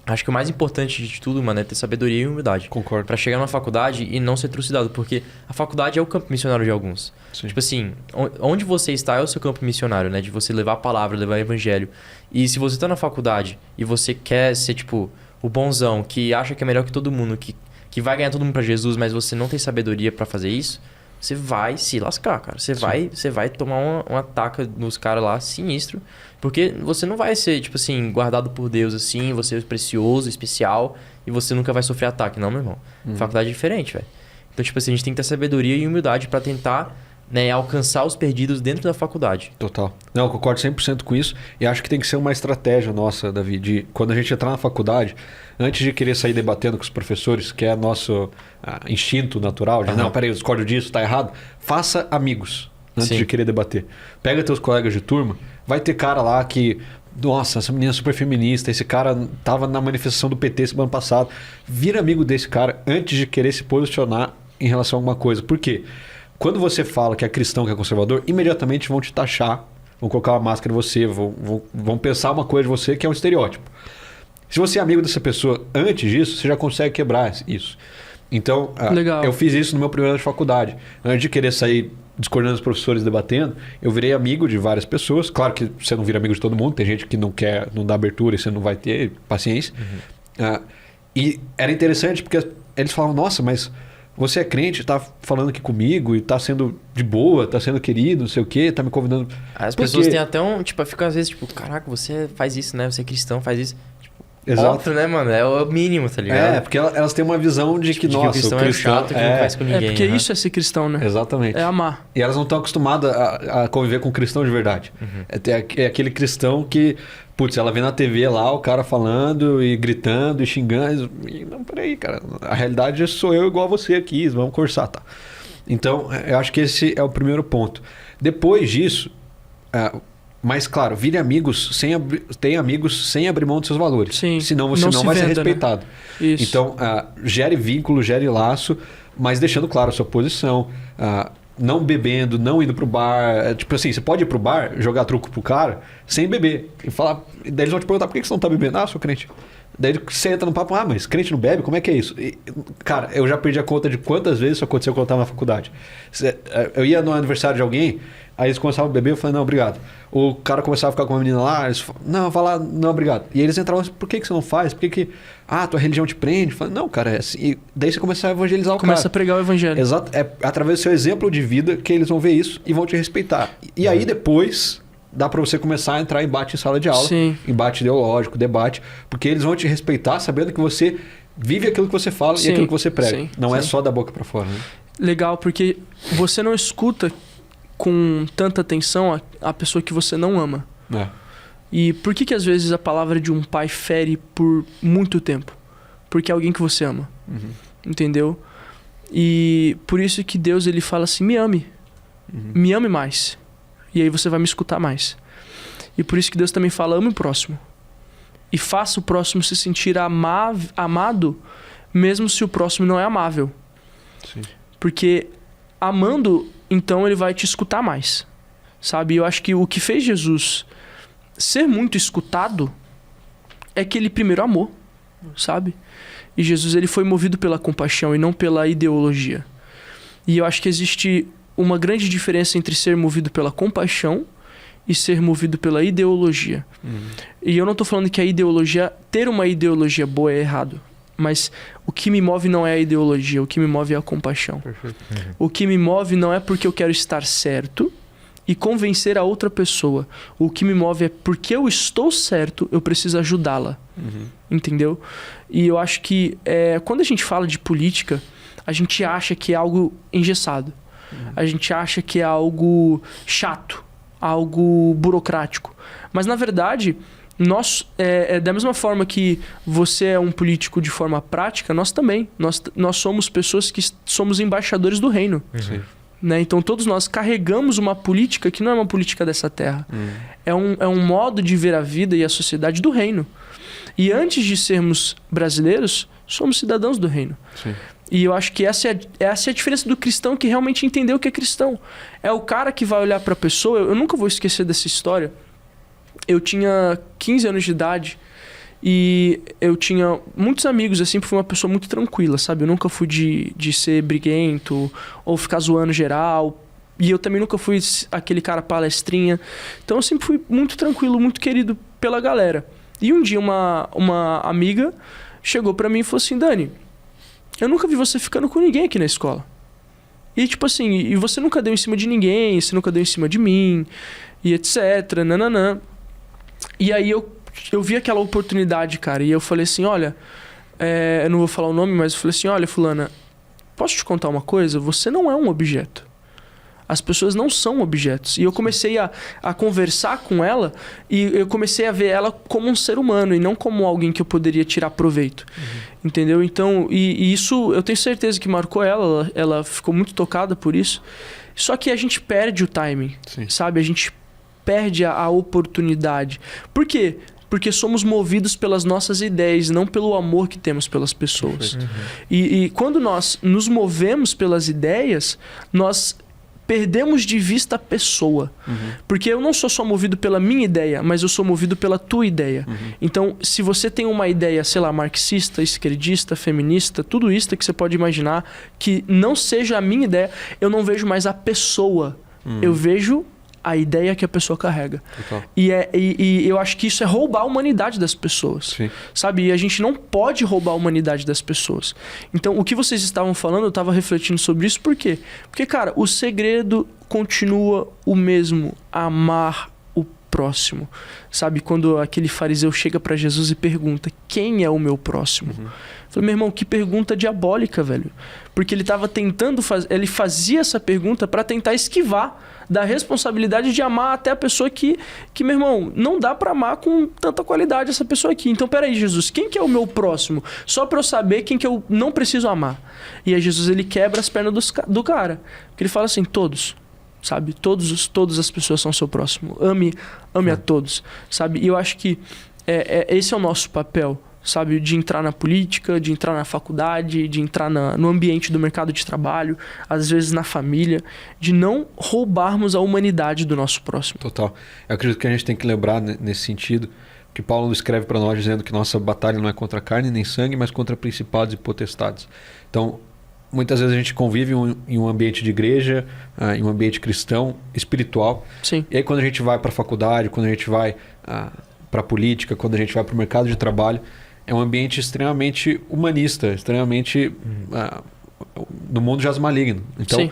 Acho que o mais importante de tudo, mano, é ter sabedoria e humildade. Concordo. Pra chegar na faculdade e não ser trucidado. Porque a faculdade é o campo missionário de alguns. Sim. Tipo assim, onde você está é o seu campo missionário, né? De você levar a palavra, levar o evangelho. E se você tá na faculdade e você quer ser, tipo, o bonzão, que acha que é melhor que todo mundo, que vai ganhar todo mundo pra Jesus, mas você não tem sabedoria pra fazer isso, você vai se lascar, cara. Você vai tomar uma taca nos caras lá, sinistro. Porque você não vai ser, tipo assim, guardado por Deus assim, você é precioso, especial, e você nunca vai sofrer ataque. Não, meu irmão. Faculdade é diferente, velho. Então, tipo assim, a gente tem que ter sabedoria e humildade pra tentar, né, alcançar os perdidos dentro da faculdade. Total. Não, eu concordo 100% com isso. E acho que tem que ser uma estratégia nossa, Davi, de quando a gente entrar na faculdade, antes de querer sair debatendo com os professores, que é nosso instinto natural, de não, peraí, eu discordo disso, tá errado. Faça amigos antes de querer debater. Pega teus colegas de turma, vai ter cara lá que... Nossa, essa menina é super feminista, esse cara tava na manifestação do PT esse ano passado. Vira amigo desse cara antes de querer se posicionar em relação a alguma coisa. Por quê? Quando você fala que é cristão, que é conservador, imediatamente vão te taxar, vão colocar uma máscara em você, vão pensar uma coisa de você que é um estereótipo. Se você é amigo dessa pessoa antes disso, você já consegue quebrar isso. Então, eu fiz isso no meu primeiro ano de faculdade. Antes de querer sair discordando dos professores, debatendo, eu virei amigo de várias pessoas. Claro que você não vira amigo de todo mundo, tem gente que não quer, não dá abertura e você não vai ter paciência. E era interessante porque eles falavam, nossa, mas você é crente, tá falando aqui comigo e tá sendo de boa, tá sendo querido, não sei o quê, tá me convidando. As pessoas têm até ficam às vezes tipo, caraca, você faz isso, né? Você é cristão, faz isso. Exato. Óbvio, né, mano? É o mínimo, tá ligado? Porque elas têm uma visão de que, nossa, o cristão é chato, que não faz com ninguém. Porque isso é ser cristão, né? Exatamente. É amar. E elas não estão acostumadas a conviver com cristão de verdade. É aquele cristão que, putz, ela vê na TV lá o cara falando e gritando e xingando. E, não, peraí, cara. A realidade sou eu igual a você aqui, vamos conversar, tá? Então, eu acho que esse é o primeiro ponto. Depois disso... Mas, claro, vire amigos, tenha amigos sem abrir mão dos seus valores. Sim, senão você não vai ser respeitado. Né? Isso. Então, gere vínculo, gere laço, mas deixando claro a sua posição. Não bebendo, não indo pro bar. Tipo assim, você pode ir pro bar, jogar truco pro cara, sem beber. E falar. Daí eles vão te perguntar, por que você não tá bebendo? Ah, sou crente. Daí você entra no papo, mas crente não bebe? Como é que é isso? E, cara, eu já perdi a conta de quantas vezes isso aconteceu quando eu tava na faculdade. Eu ia no aniversário de alguém, aí eles começavam a beber, eu falei, não, obrigado. O cara começava a ficar com uma menina lá, eles falavam, não, vai lá, não, obrigado. E eles entravam, por que você não faz? Por que tua religião te prende? Eu falei, não, cara, é assim. E daí você começa a evangelizar o cara. Começa a pregar o evangelho. Exato. É através do seu exemplo de vida que eles vão ver isso e vão te respeitar. E aí depois... dá para você começar a entrar em embate em sala de aula, embate ideológico, debate, porque eles vão te respeitar sabendo que você vive aquilo que você fala e aquilo que você prega. Não é só da boca para fora. Né? Legal, porque você não escuta com tanta atenção a pessoa que você não ama. E por que às vezes a palavra de um pai fere por muito tempo? Porque é alguém que você ama. Entendeu? E por isso que Deus ele fala assim, me ame. Me ame mais. E aí você vai me escutar mais. E por isso que Deus também fala, ame o próximo. E faça o próximo se sentir amado, mesmo se o próximo não é amável. Sim. Porque amando, então ele vai te escutar mais. Sabe? Eu acho que o que fez Jesus ser muito escutado é que ele primeiro amou, sabe? E Jesus ele foi movido pela compaixão e não pela ideologia. E eu acho que existe uma grande diferença entre ser movido pela compaixão e ser movido pela ideologia. E eu não tô falando que a ideologia, ter uma ideologia boa é errado. Mas o que me move não é a ideologia, o que me move é a compaixão. Perfeito. O que me move não é porque eu quero estar certo e convencer a outra pessoa. O que me move é porque eu estou certo, eu preciso ajudá-la. Entendeu? E eu acho que quando a gente fala de política, a gente acha que é algo engessado. A gente acha que é algo chato, algo burocrático. Mas na verdade, nós, da mesma forma que você é um político de forma prática, nós também. Nós somos pessoas que somos embaixadores do reino. Né? Então todos nós carregamos uma política que não é uma política dessa terra. É um modo de ver a vida e a sociedade do reino. E antes de sermos brasileiros, somos cidadãos do reino. Sim. E eu acho que essa é a diferença do cristão que realmente entendeu o que é cristão. É o cara que vai olhar para a pessoa. Eu nunca vou esquecer dessa história. Eu tinha 15 anos de idade e eu tinha muitos amigos, assim, porque fui uma pessoa muito tranquila, sabe? Eu nunca fui de ser briguento ou ficar zoando geral. E eu também nunca fui aquele cara palestrinha. Então eu sempre fui muito tranquilo, muito querido pela galera. E um dia uma amiga chegou pra mim e falou assim, Dani, eu nunca vi você ficando com ninguém aqui na escola. E tipo assim, e você nunca deu em cima de ninguém, você nunca deu em cima de mim, e etc, nananã. E aí eu vi aquela oportunidade, cara, e eu falei assim, olha, eu não vou falar o nome, mas eu falei assim, olha, fulana, posso te contar uma coisa? Você não é um objeto. As pessoas não são objetos. E eu comecei a conversar com ela e eu comecei a ver ela como um ser humano e não como alguém que eu poderia tirar proveito. Entendeu? Então, e isso eu tenho certeza que marcou ela. Ela ficou muito tocada por isso. Só que a gente perde o timing, sabe? A gente perde a oportunidade. Por quê? Porque somos movidos pelas nossas ideias, não pelo amor que temos pelas pessoas. E quando nós nos movemos pelas ideias, nós perdemos de vista a pessoa. Porque eu não sou só movido pela minha ideia, mas eu sou movido pela tua ideia. Então, se você tem uma ideia, sei lá, marxista, esquerdista, feminista, tudo isso que você pode imaginar, que não seja a minha ideia, eu não vejo mais a pessoa. Eu vejo a ideia que a pessoa carrega. E eu acho que isso é roubar a humanidade das pessoas. Sabe? E a gente não pode roubar a humanidade das pessoas. Então, o que vocês estavam falando, eu estava refletindo sobre isso. Por quê? Porque, cara, o segredo continua o mesmo. Amar o próximo. Sabe? Quando aquele fariseu chega para Jesus e pergunta, quem é o meu próximo? Eu falei, meu irmão, que pergunta diabólica, velho. Porque ele estava tentando ele fazia essa pergunta para tentar esquivar da responsabilidade de amar até a pessoa que, meu irmão, não dá pra amar com tanta qualidade essa pessoa aqui. Então, peraí, Jesus, quem que é o meu próximo? Só pra eu saber quem que eu não preciso amar. E aí Jesus, ele quebra as pernas do cara. Porque ele fala assim, todos, sabe? Todas as pessoas são seu próximo. Ame a todos, sabe? E eu acho que esse é o nosso papel, sabe? De entrar na política, de entrar na faculdade, de entrar no ambiente do mercado de trabalho, às vezes na família, de não roubarmos a humanidade do nosso próximo. Total. Eu acredito que a gente tem que lembrar nesse sentido que Paulo escreve para nós dizendo que nossa batalha não é contra carne nem sangue, mas contra principados e potestades. Então, muitas vezes a gente convive em um ambiente de igreja, em um ambiente cristão, espiritual. Sim. E aí quando a gente vai para a faculdade, quando a gente vai para a política, quando a gente vai para o mercado de trabalho, é um ambiente extremamente humanista, extremamente do mundo jaz maligno. Então,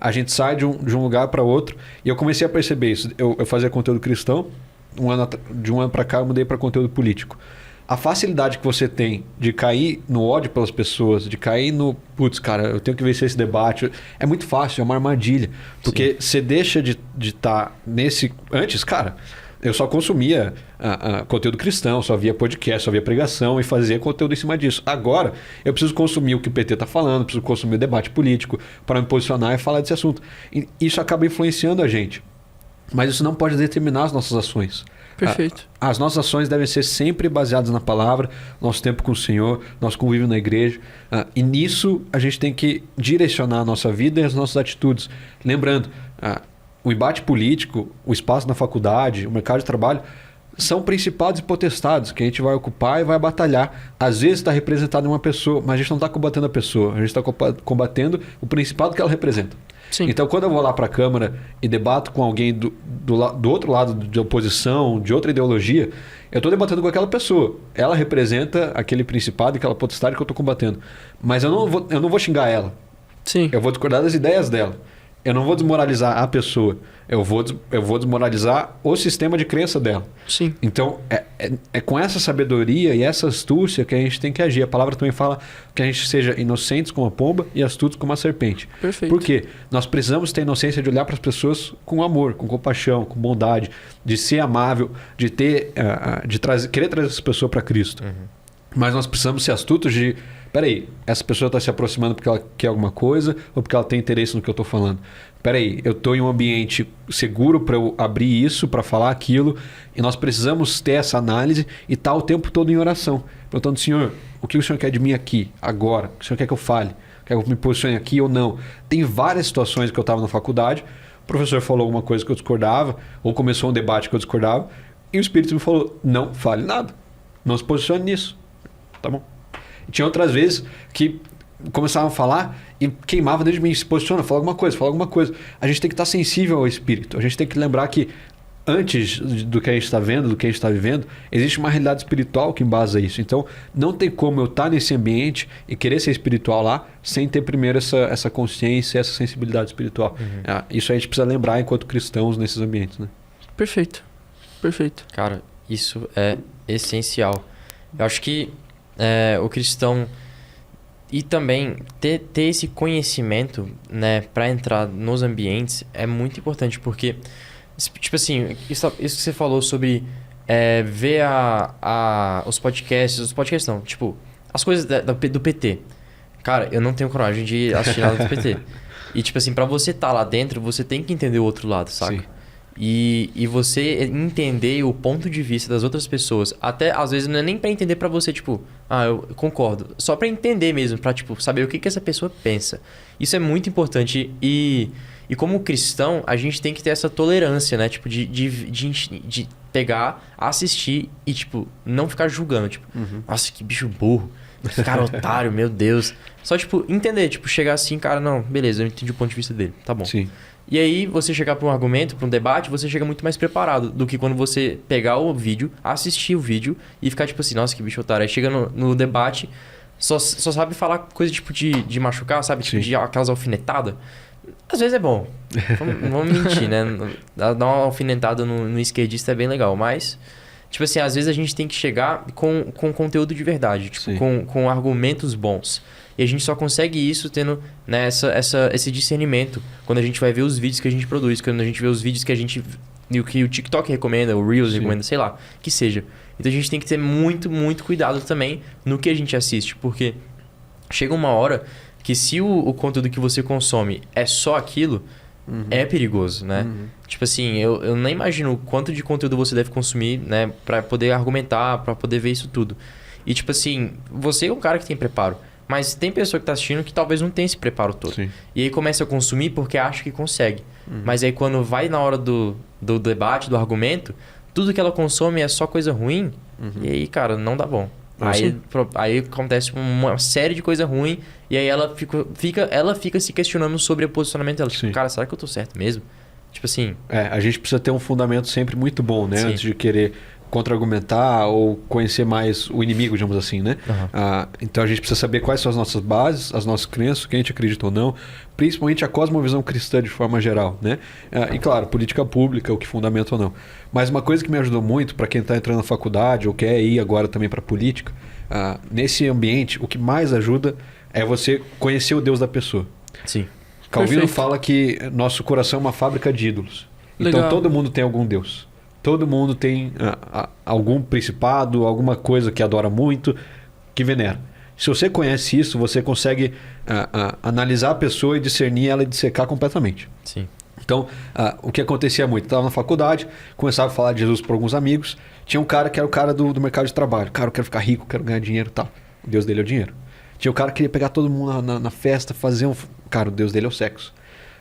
a gente sai de um lugar para outro e eu comecei a perceber isso. Eu fazia conteúdo cristão, de um ano para cá eu mudei para conteúdo político. A facilidade que você tem de cair no ódio pelas pessoas, de cair no... Putz, cara, eu tenho que vencer esse debate. É muito fácil, é uma armadilha. Porque você deixa de estar nesse... Antes, cara... eu só consumia conteúdo cristão, só via podcast, só via pregação e fazia conteúdo em cima disso. Agora, eu preciso consumir o que o PT está falando, preciso consumir o debate político para me posicionar e falar desse assunto. E isso acaba influenciando a gente. Mas isso não pode determinar as nossas ações. Perfeito. As nossas ações devem ser sempre baseadas na palavra, nosso tempo com o Senhor, nosso convívio na igreja. E nisso a gente tem que direcionar a nossa vida e as nossas atitudes. Lembrando, o embate político, o espaço na faculdade, o mercado de trabalho, são principados e potestades que a gente vai ocupar e vai batalhar. Às vezes está representado em uma pessoa, mas a gente não está combatendo a pessoa, a gente está combatendo o principado que ela representa. Sim. Então, quando eu vou lá para a Câmara e debato com alguém do outro lado de oposição, de outra ideologia, eu estou debatendo com aquela pessoa. Ela representa aquele principado e aquela potestade que eu estou combatendo. Mas eu não vou xingar ela. Sim. Eu vou discordar das ideias dela. Eu não vou desmoralizar a pessoa. Eu vou desmoralizar o sistema de crença dela. Sim. Então, é com essa sabedoria e essa astúcia que a gente tem que agir. A palavra também fala que a gente seja inocentes como a pomba e astutos como a serpente. Perfeito. Por quê? Nós precisamos ter inocência de olhar para as pessoas com amor, com compaixão, com bondade, de ser amável, de querer trazer essa pessoa para Cristo. Uhum. Mas nós precisamos ser astutos de... Peraí, essa pessoa está se aproximando porque ela quer alguma coisa ou porque ela tem interesse no que eu estou falando? Peraí, eu estou em um ambiente seguro para eu abrir isso, para falar aquilo, e nós precisamos ter essa análise e estar o tempo todo em oração. Perguntando, Senhor, o que o Senhor quer de mim aqui, agora? O que o Senhor quer que eu fale? Quer que eu me posicione aqui ou não? Tem várias situações que eu estava na faculdade, o professor falou alguma coisa que eu discordava, ou começou um debate que eu discordava, e o Espírito me falou, não fale nada, não se posicione nisso. Tá bom? E tinha outras vezes que começavam a falar e queimava dentro de mim, se posiciona, fala alguma coisa. A gente tem que estar sensível ao Espírito. A gente tem que lembrar que antes do que a gente está vendo, do que a gente está vivendo, existe uma realidade espiritual que embasa isso. Então, não tem como eu estar nesse ambiente e querer ser espiritual lá sem ter primeiro essa consciência, essa sensibilidade espiritual. Uhum. Isso a gente precisa lembrar enquanto cristãos nesses ambientes, né? Perfeito. Cara, isso é essencial. Eu acho que o cristão e também ter esse conhecimento, né, para entrar nos ambientes é muito importante, porque tipo assim, isso que você falou sobre ver os podcasts não, tipo, as coisas do PT. Cara, eu não tenho coragem de assistir nada do PT. E tipo assim, pra você estar lá dentro, você tem que entender o outro lado, saca? Sim. E você entender o ponto de vista das outras pessoas, até às vezes não é nem pra entender pra você, tipo, eu concordo, só pra entender mesmo, pra tipo, saber o que essa pessoa pensa. Isso é muito importante e como cristão, a gente tem que ter essa tolerância, né? Tipo, de pegar, assistir e, tipo, não ficar julgando, tipo, nossa, que bicho burro, que cara otário, meu Deus. Só, tipo, entender, tipo, chegar assim, cara, não, beleza, eu entendi o ponto de vista dele, tá bom. Sim. E aí, você chegar para um argumento, para um debate, você chega muito mais preparado do que quando você pegar o vídeo, assistir o vídeo e ficar tipo assim, nossa, que bicho otário. Aí chega no debate, só sabe falar coisa tipo de machucar, sabe? Tipo, de aquelas alfinetadas. Às vezes é bom. Não vamos mentir, né? Dar uma alfinetada no esquerdista é bem legal, mas... Tipo assim, às vezes a gente tem que chegar com conteúdo de verdade, tipo, com argumentos bons. E a gente só consegue isso tendo, né, esse discernimento quando a gente vai ver os vídeos que a gente produz, quando a gente vê os vídeos que o TikTok recomenda, o Reels recomenda, sei lá, que seja. Então a gente tem que ter muito, muito cuidado também no que a gente assiste, porque chega uma hora que se o conteúdo que você consome é só aquilo, é perigoso, né? Tipo assim, eu nem imagino o quanto de conteúdo você deve consumir, né, pra poder argumentar, pra poder ver isso tudo. E tipo assim, você é um cara que tem preparo. Mas tem pessoa que tá assistindo que talvez não tenha esse preparo todo. Sim. E aí começa a consumir porque acha que consegue. Mas aí quando vai na hora do debate, do argumento, tudo que ela consome é só coisa ruim. E aí, cara, não dá bom. Aí acontece uma série de coisa ruim. E aí ela fica se questionando sobre o posicionamento dela. Tipo, cara, será que eu tô certo mesmo? Tipo assim... a gente precisa ter um fundamento sempre muito bom, né? Sim. Antes de querer contra-argumentar ou conhecer mais o inimigo, digamos assim, né? Então a gente precisa saber quais são as nossas bases, as nossas crenças, o que a gente acredita ou não, principalmente a cosmovisão cristã de forma geral, né? E claro, política pública, o que fundamenta ou não. Mas uma coisa que me ajudou muito para quem está entrando na faculdade ou quer ir agora também para política, nesse ambiente, o que mais ajuda é você conhecer o Deus da pessoa. Sim. Calvino fala que nosso coração é uma fábrica de ídolos. Legal. Então todo mundo tem algum Deus. Todo mundo tem algum principado, alguma coisa que adora muito, que venera. Se você conhece isso, você consegue analisar a pessoa e discernir ela e dissecar completamente. Sim. Então, o que acontecia muito? Estava na faculdade, começava a falar de Jesus para alguns amigos. Tinha um cara que era o cara do mercado de trabalho. Cara, eu quero ficar rico, quero ganhar dinheiro e tal. O Deus dele é o dinheiro. Tinha o cara que queria pegar todo mundo na festa, fazer um... Cara, o Deus dele é o sexo.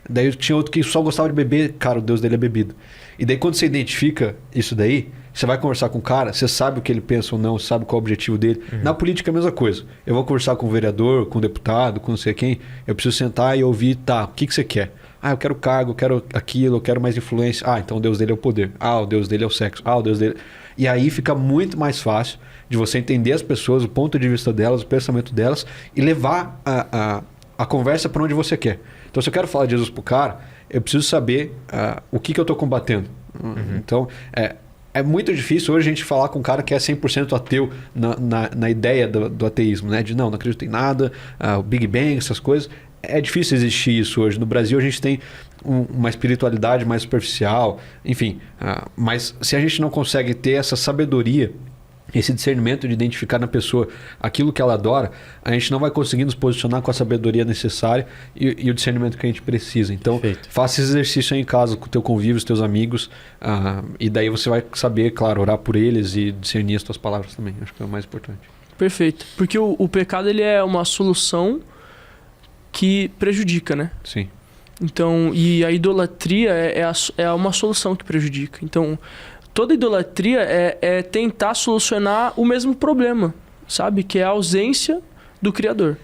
Daí tinha outro que só gostava de beber. Cara, o Deus dele é bebida. E daí quando você identifica isso daí, você vai conversar com o cara, você sabe o que ele pensa ou não, sabe qual é o objetivo dele. Na política é a mesma coisa. Eu vou conversar com o vereador, com o deputado, com não sei quem. Eu preciso sentar e ouvir, tá, o que você quer? Eu quero cargo, eu quero aquilo, eu quero mais influência. Então o Deus dele é o poder. O Deus dele é o sexo. O Deus dele... E aí fica muito mais fácil de você entender as pessoas, o ponto de vista delas, o pensamento delas e levar a conversa para onde você quer. Então, se eu quero falar de Jesus pro cara, eu preciso saber o que eu estou combatendo. Então, é muito difícil hoje a gente falar com um cara que é 100% ateu na ideia do ateísmo, né? De não acredito em nada, o Big Bang, essas coisas. É difícil existir isso hoje. No Brasil a gente tem uma espiritualidade mais superficial, enfim. Mas se a gente não consegue ter essa sabedoria, esse discernimento de identificar na pessoa aquilo que ela adora, a gente não vai conseguir nos posicionar com a sabedoria necessária e o discernimento que a gente precisa. Então, faça esse exercício aí em casa com o teu convívio, os teus amigos, e daí você vai saber, claro, orar por eles e discernir as tuas palavras também. Acho que é o mais importante. Perfeito. Porque o pecado ele é uma solução que prejudica, né? Sim. Então, e a idolatria é uma solução que prejudica. Então, toda idolatria é tentar solucionar o mesmo problema, sabe? Que é a ausência do Criador.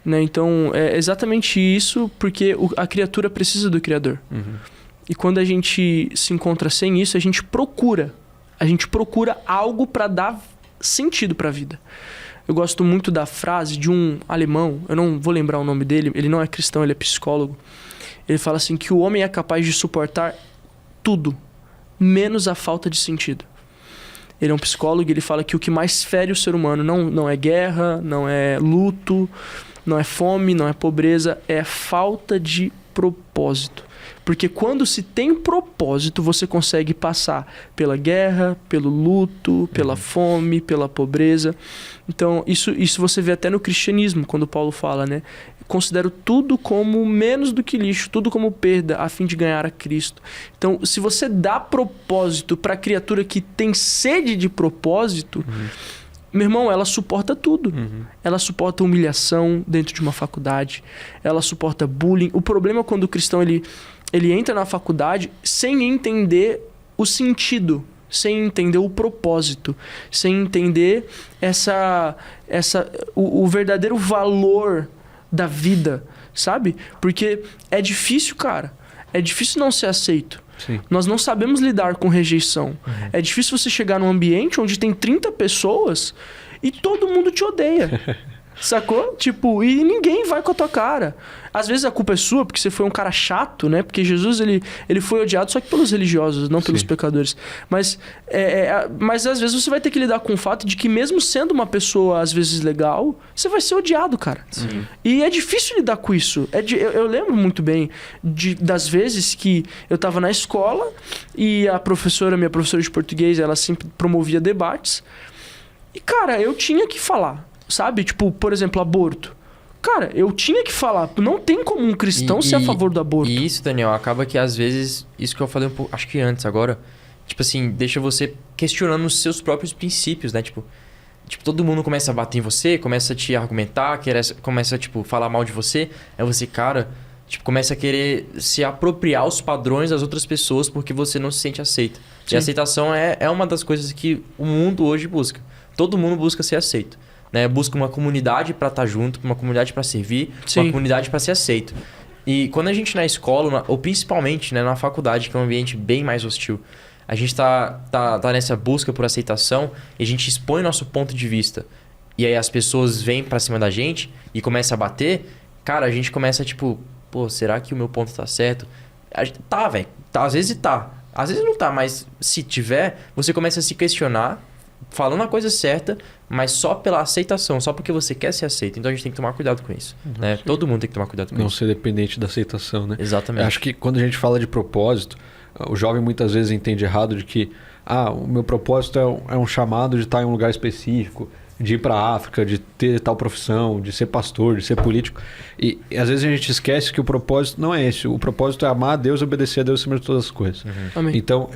Né? Então, é exatamente isso, porque a criatura precisa do Criador. E quando a gente se encontra sem isso, a gente procura algo para dar sentido para a vida. Eu gosto muito da frase de um alemão, eu não vou lembrar o nome dele, ele não é cristão, ele é psicólogo. Ele fala assim que o homem é capaz de suportar tudo, menos a falta de sentido. Ele é um psicólogo e ele fala que o que mais fere o ser humano não é guerra, não é luto, não é fome, não é pobreza, é falta de propósito. Porque quando se tem propósito, você consegue passar pela guerra, pelo luto, pela fome, pela pobreza. Então, isso você vê até no cristianismo, quando Paulo fala, né? Considero tudo como menos do que lixo, tudo como perda, a fim de ganhar a Cristo. Então, se você dá propósito para a criatura que tem sede de propósito, meu irmão, ela suporta tudo. Ela suporta humilhação dentro de uma faculdade, ela suporta bullying. O problema é quando o cristão ele entra na faculdade sem entender o sentido, sem entender o propósito, sem entender o verdadeiro valor da vida, sabe? Porque é difícil, cara. É difícil não ser aceito. Sim. Nós não sabemos lidar com rejeição. É difícil você chegar num ambiente onde tem 30 pessoas e todo mundo te odeia. Sacou? Tipo, e ninguém vai com a tua cara. Às vezes a culpa é sua porque você foi um cara chato, né? Porque Jesus, ele foi odiado só que pelos religiosos, não pelos pecadores. Mas às vezes você vai ter que lidar com o fato de que mesmo sendo uma pessoa, às vezes, legal, você vai ser odiado, cara. Sim. E é difícil lidar com isso. Eu lembro muito bem das vezes que eu tava na escola e minha professora de português, ela sempre promovia debates. E, cara, eu tinha que falar. Sabe? Tipo, por exemplo, aborto. Cara, eu tinha que falar. Não tem como um cristão ser a favor do aborto. E isso, Daniel, acaba que às vezes... Isso que eu falei um pouco... Acho que antes, agora... Tipo assim, deixa você questionando os seus próprios princípios, né? Tipo, todo mundo começa a bater em você, começa a te argumentar, começa a, falar mal de você. Aí você, cara... começa a querer se apropriar os padrões das outras pessoas porque você não se sente aceito. Sim. E a aceitação é uma das coisas que o mundo hoje busca. Todo mundo busca ser aceito. Né? Busca uma comunidade para estar junto, uma comunidade para servir, uma comunidade para ser aceito. E quando a gente na escola, ou principalmente, né, na faculdade, que é um ambiente bem mais hostil, a gente tá nessa busca por aceitação e a gente expõe nosso ponto de vista. E aí as pessoas vêm para cima da gente e começam a bater, cara, a gente começa pô, será que o meu ponto tá certo? Tá, velho. Às vezes tá. Às vezes não tá, mas se tiver, você começa a se questionar, falando a coisa certa, mas só pela aceitação, só porque você quer ser aceito. Então a gente tem que tomar cuidado com isso. Né? Todo mundo tem que tomar cuidado com isso. Não ser dependente da aceitação, né? Exatamente. Acho que quando a gente fala de propósito, o jovem muitas vezes entende errado de que o meu propósito é um chamado de estar em um lugar específico, de ir para a África, de ter tal profissão, de ser pastor, de ser político. E às vezes a gente esquece que o propósito não é esse. O propósito é amar a Deus e obedecer a Deus acima de todas as coisas. Amém. Então,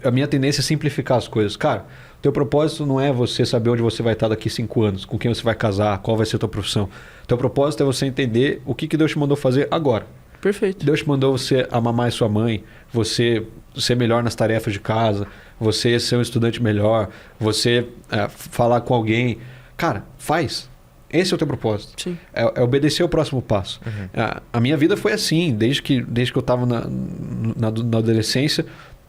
a minha tendência é simplificar as coisas. Cara, o teu propósito não é você saber onde você vai estar daqui 5 anos, com quem você vai casar, qual vai ser a tua profissão. O teu propósito é você entender o que Deus te mandou fazer agora. Perfeito. Deus te mandou você amar mais sua mãe, você ser melhor nas tarefas de casa, você ser um estudante melhor, você falar com alguém. Cara, faz. Esse é o teu propósito. Sim. É obedecer o próximo passo. A minha vida foi assim, desde que eu estava na adolescência,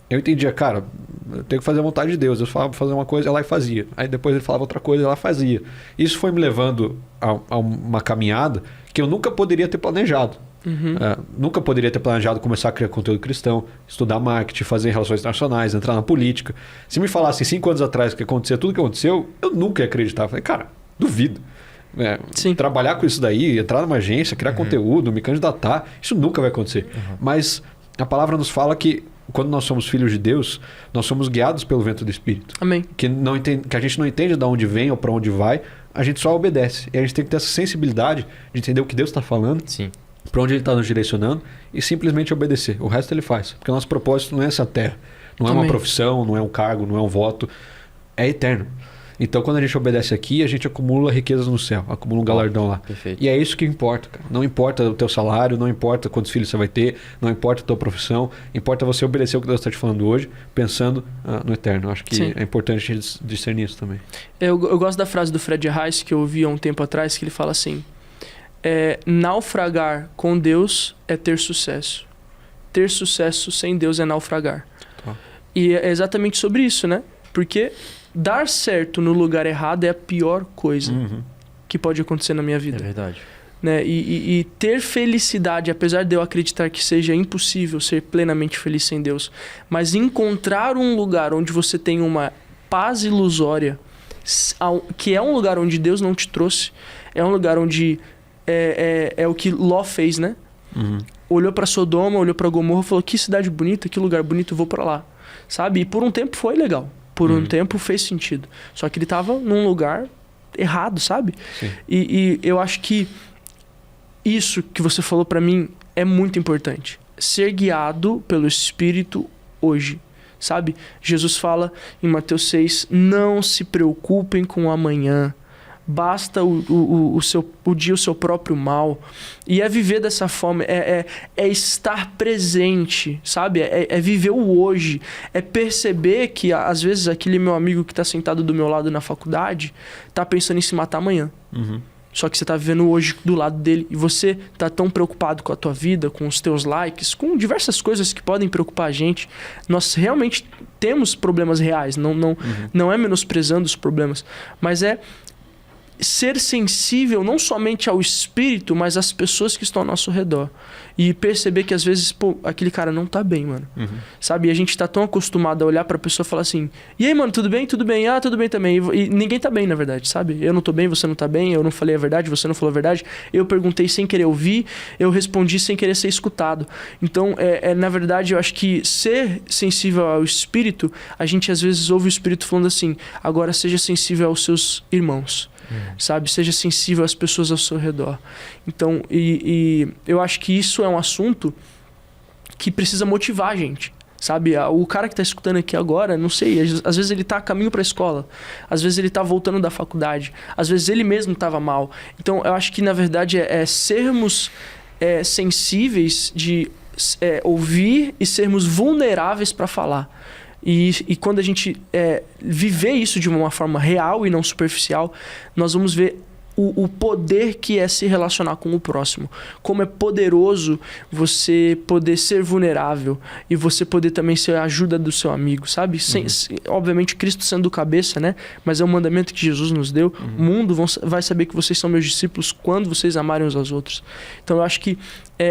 eu entendia, cara, eu tenho que fazer a vontade de Deus. Eu falava fazer uma coisa, ela fazia. Aí depois ele falava outra coisa, ela fazia. Isso foi me levando a uma caminhada que eu nunca poderia ter planejado. Nunca poderia ter planejado começar a criar conteúdo cristão, estudar marketing, fazer relações internacionais, entrar na política. Se me falassem 5 anos atrás que acontecia tudo que aconteceu, eu nunca ia acreditar. Eu falei, cara, duvido. Trabalhar com isso daí, entrar numa agência, criar conteúdo, me candidatar, isso nunca vai acontecer. Mas a palavra nos fala que quando nós somos filhos de Deus, nós somos guiados pelo vento do Espírito. Amém. Que a gente não entende de onde vem ou para onde vai, a gente só obedece. E a gente tem que ter essa sensibilidade de entender o que Deus está falando. Sim. Para onde ele está nos direcionando e simplesmente obedecer. O resto ele faz. Porque o nosso propósito não é essa terra. Não é uma profissão, não é um cargo, não é um voto. É eterno. Então, quando a gente obedece aqui, a gente acumula riquezas no céu. Acumula um galardão lá. Perfeito. E é isso que importa, cara. Não importa o teu salário, não importa quantos filhos você vai ter, não importa a tua profissão. Importa você obedecer o que Deus está te falando hoje, pensando no eterno. Acho que é importante a gente discernir isso também. Eu gosto da frase do Fred Reis, que eu ouvi há um tempo atrás, que ele fala assim... naufragar com Deus é ter sucesso. Ter sucesso sem Deus é naufragar. E é exatamente sobre isso, né? Porque dar certo no lugar errado é a pior coisa que pode acontecer na minha vida. É verdade. Né? E ter felicidade, apesar de eu acreditar que seja impossível ser plenamente feliz sem Deus, mas encontrar um lugar onde você tem uma paz ilusória, que é um lugar onde Deus não te trouxe, é um lugar onde... É o que Ló fez, né? Olhou para Sodoma, olhou para Gomorra, falou: que cidade bonita, que lugar bonito, eu vou para lá. Sabe? E por um tempo foi legal. Por um tempo fez sentido. Só que ele tava num lugar errado, sabe? E eu acho que isso que você falou para mim é muito importante. Ser guiado pelo Espírito hoje. Sabe? Jesus fala em Mateus 6: não se preocupem com o amanhã. Basta o dia o seu próprio mal. E é viver dessa forma, é estar presente, sabe? É viver o hoje. É perceber que, às vezes, aquele meu amigo que está sentado do meu lado na faculdade está pensando em se matar amanhã. Só que você está vivendo hoje do lado dele. E você está tão preocupado com a tua vida, com os teus likes, com diversas coisas que podem preocupar a gente. Nós realmente temos problemas reais. Não é menosprezando os problemas, mas é ser sensível não somente ao espírito, mas às pessoas que estão ao nosso redor. E perceber que às vezes, aquele cara não tá bem, mano. Sabe? E a gente tá tão acostumado a olhar pra pessoa e falar assim: e aí, mano, tudo bem? Tudo bem? Ah, tudo bem também. E ninguém tá bem, na verdade, sabe? Eu não tô bem, você não tá bem, eu não falei a verdade, você não falou a verdade. Eu perguntei sem querer ouvir, eu respondi sem querer ser escutado. Então, na verdade, eu acho que ser sensível ao espírito, a gente às vezes ouve o espírito falando assim: agora seja sensível aos seus irmãos. Sabe? Seja sensível às pessoas ao seu redor. Então, e eu acho que isso é um assunto que precisa motivar a gente. Sabe? O cara que está escutando aqui agora, não sei, às vezes ele está a caminho para a escola, às vezes ele está voltando da faculdade, às vezes ele mesmo estava mal. Então, eu acho que, na verdade, sermos sensíveis de ouvir e sermos vulneráveis para falar. E quando a gente viver isso de uma forma real e não superficial, nós vamos ver o poder que é se relacionar com o próximo. Como é poderoso você poder ser vulnerável e você poder também ser a ajuda do seu amigo, sabe? Obviamente Cristo sendo o cabeça, né? Mas é um mandamento que Jesus nos deu. O mundo vai saber que vocês são meus discípulos quando vocês amarem uns aos outros. Então eu acho que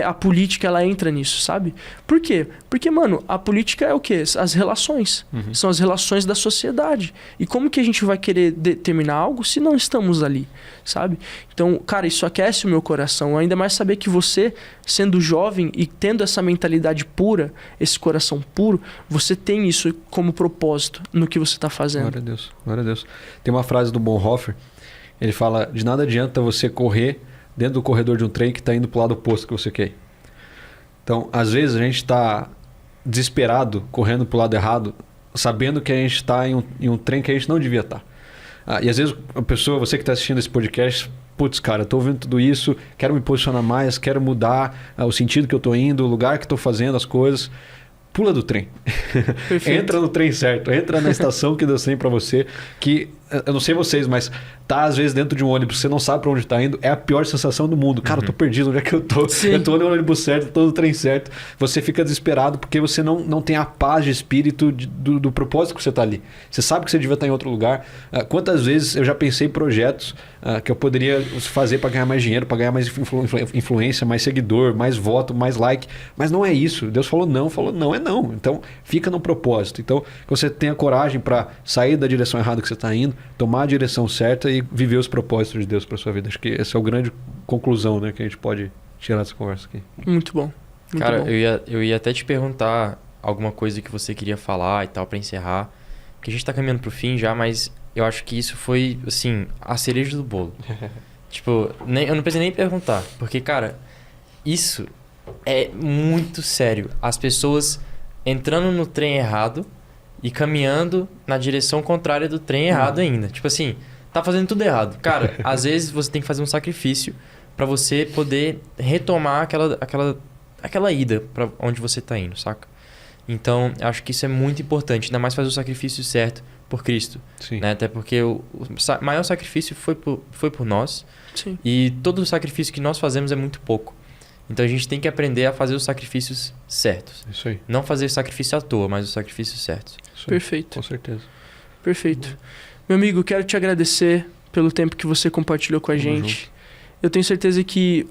a política, ela entra nisso, sabe? Por quê? Porque, mano, a política é o quê? As relações. São as relações da sociedade. E como que a gente vai querer determinar algo se não estamos ali? Sabe? sabe? Então, cara, isso aquece o meu coração. Ainda mais saber que você, sendo jovem e tendo essa mentalidade pura, esse coração puro, você tem isso como propósito no que você está fazendo. Glória a Deus, glória a Deus. Tem uma frase do Bonhoeffer, ele fala, de nada adianta você correr dentro do corredor de um trem que está indo para o lado oposto que você quer. Então, às vezes a gente está desesperado, correndo para o lado errado, sabendo que a gente está em um trem que a gente não devia estar. E às vezes a pessoa, você que está assistindo esse podcast, putz, cara, estou ouvindo tudo isso, quero me posicionar mais, quero mudar o sentido que eu estou indo, o lugar que estou fazendo as coisas. Pula do trem. Entra no trem certo, entra na estação que Deus tem para você, que eu não sei vocês, mas tá às vezes dentro de um ônibus, você não sabe para onde está indo, é a pior sensação do mundo. Cara, eu tô perdido, onde é que eu tô? Sim. Eu tô no ônibus certo, tô no trem certo. Você fica desesperado porque você não tem a paz de espírito do propósito que você tá ali. Você sabe que você devia estar em outro lugar. Quantas vezes eu já pensei em projetos que eu poderia fazer para ganhar mais dinheiro, para ganhar mais influência, mais seguidor, mais voto, mais like, mas não é isso. Deus falou não é não. Então fica no propósito. Então que você tenha coragem para sair da direção errada que você está indo, tomar a direção certa e viver os propósitos de Deus para sua vida. Acho que essa é a grande conclusão, né, que a gente pode tirar dessa conversa aqui. Muito bom. Muito Cara, bom. Eu ia até te perguntar alguma coisa que você queria falar e tal para encerrar, porque a gente tá caminhando pro fim já, mas eu acho que isso foi, assim, a cereja do bolo. Tipo, eu não precisei nem perguntar, porque, cara, isso é muito sério. As pessoas entrando no trem errado e caminhando na direção contrária do trem errado ainda. Tipo assim, tá fazendo tudo errado. Cara, às vezes você tem que fazer um sacrifício para você poder retomar aquela ida para onde você tá indo, saca? Então, acho que isso é muito importante, ainda mais fazer o sacrifício certo por Cristo. Sim. Né? Até porque o maior sacrifício foi por nós. Sim. E todo o sacrifício que nós fazemos é muito pouco. Então a gente tem que aprender a fazer os sacrifícios certos. Isso aí. Não fazer sacrifício à toa, mas os sacrifícios certos. Isso aí. Perfeito. Com certeza. Perfeito. Meu amigo, quero te agradecer pelo tempo que você compartilhou com a gente. Eu tenho certeza que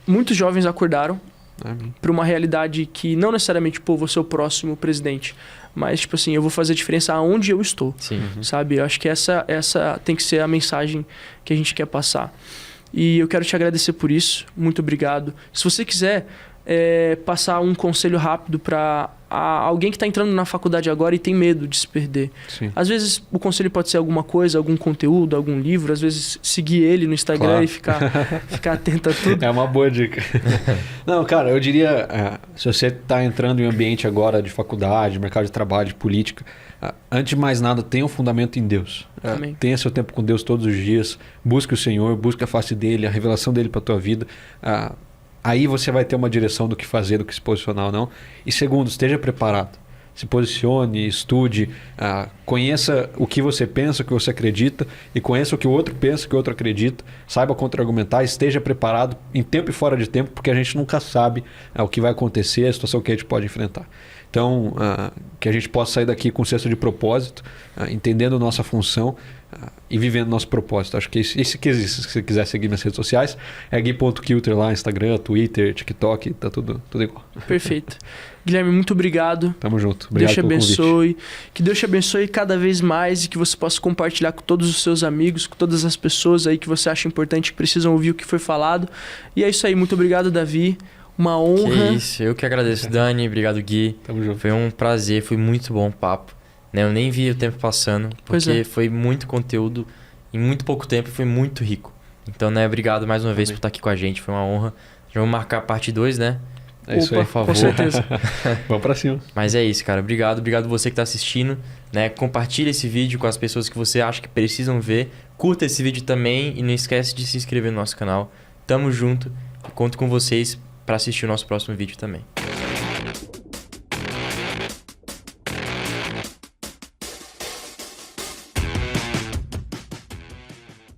muitos jovens acordaram para uma realidade que não necessariamente, pô, vou ser o próximo presidente, mas, tipo assim, eu vou fazer a diferença aonde eu estou. Sim. Sabe? Eu acho que essa tem que ser a mensagem que a gente quer passar. E eu quero te agradecer por isso. Muito obrigado. Se você quiser passar um conselho rápido para alguém que está entrando na faculdade agora e tem medo de se perder. Sim. Às vezes o conselho pode ser alguma coisa, algum conteúdo, algum livro. Às vezes seguir ele no Instagram, claro, e ficar atento a tudo. É uma boa dica. Não, cara, eu diria, se você está entrando em um ambiente agora de faculdade, mercado de trabalho, de política, antes de mais nada, tenha um fundamento em Deus. Tenha seu tempo com Deus todos os dias. Busque o Senhor, busque a face dele, a revelação dele para a tua vida. Aí você vai ter uma direção do que fazer, do que se posicionar ou não. E segundo, esteja preparado. Se posicione, estude, conheça o que você pensa, o que você acredita, e conheça o que o outro pensa, o que o outro acredita. Saiba contra-argumentar, esteja preparado em tempo e fora de tempo, porque a gente nunca sabe o que vai acontecer, a situação que a gente pode enfrentar. Então, que a gente possa sair daqui com um senso de propósito, entendendo nossa função e vivendo nosso propósito. Acho que esse que existe. Se você quiser seguir nas redes sociais, é gui.kilter lá, Instagram, Twitter, TikTok, tá tudo igual. Perfeito. Guilherme, muito obrigado. Tamo junto. Obrigado. Deus te abençoe. Convite. Que Deus te abençoe cada vez mais e que você possa compartilhar com todos os seus amigos, com todas as pessoas aí que você acha importante, que precisam ouvir o que foi falado. E é isso aí. Muito obrigado, Davi. Uma honra. Que isso, eu que agradeço, Dani. Obrigado, Gui. Tamo junto. Foi um prazer, foi muito bom o papo. Né? Eu nem vi o tempo passando, porque foi muito conteúdo em muito pouco tempo e foi muito rico. Então, né, obrigado mais uma vez por estar aqui com a gente, foi uma honra. Já vamos marcar a parte 2, né? É isso aí. Por favor. Com certeza. Vamos pra cima. Mas é isso, cara. Obrigado você que está assistindo. Né? Compartilha esse vídeo com as pessoas que você acha que precisam ver. Curta esse vídeo também e não esquece de se inscrever no nosso canal. Tamo junto. Conto com vocês para assistir o nosso próximo vídeo também.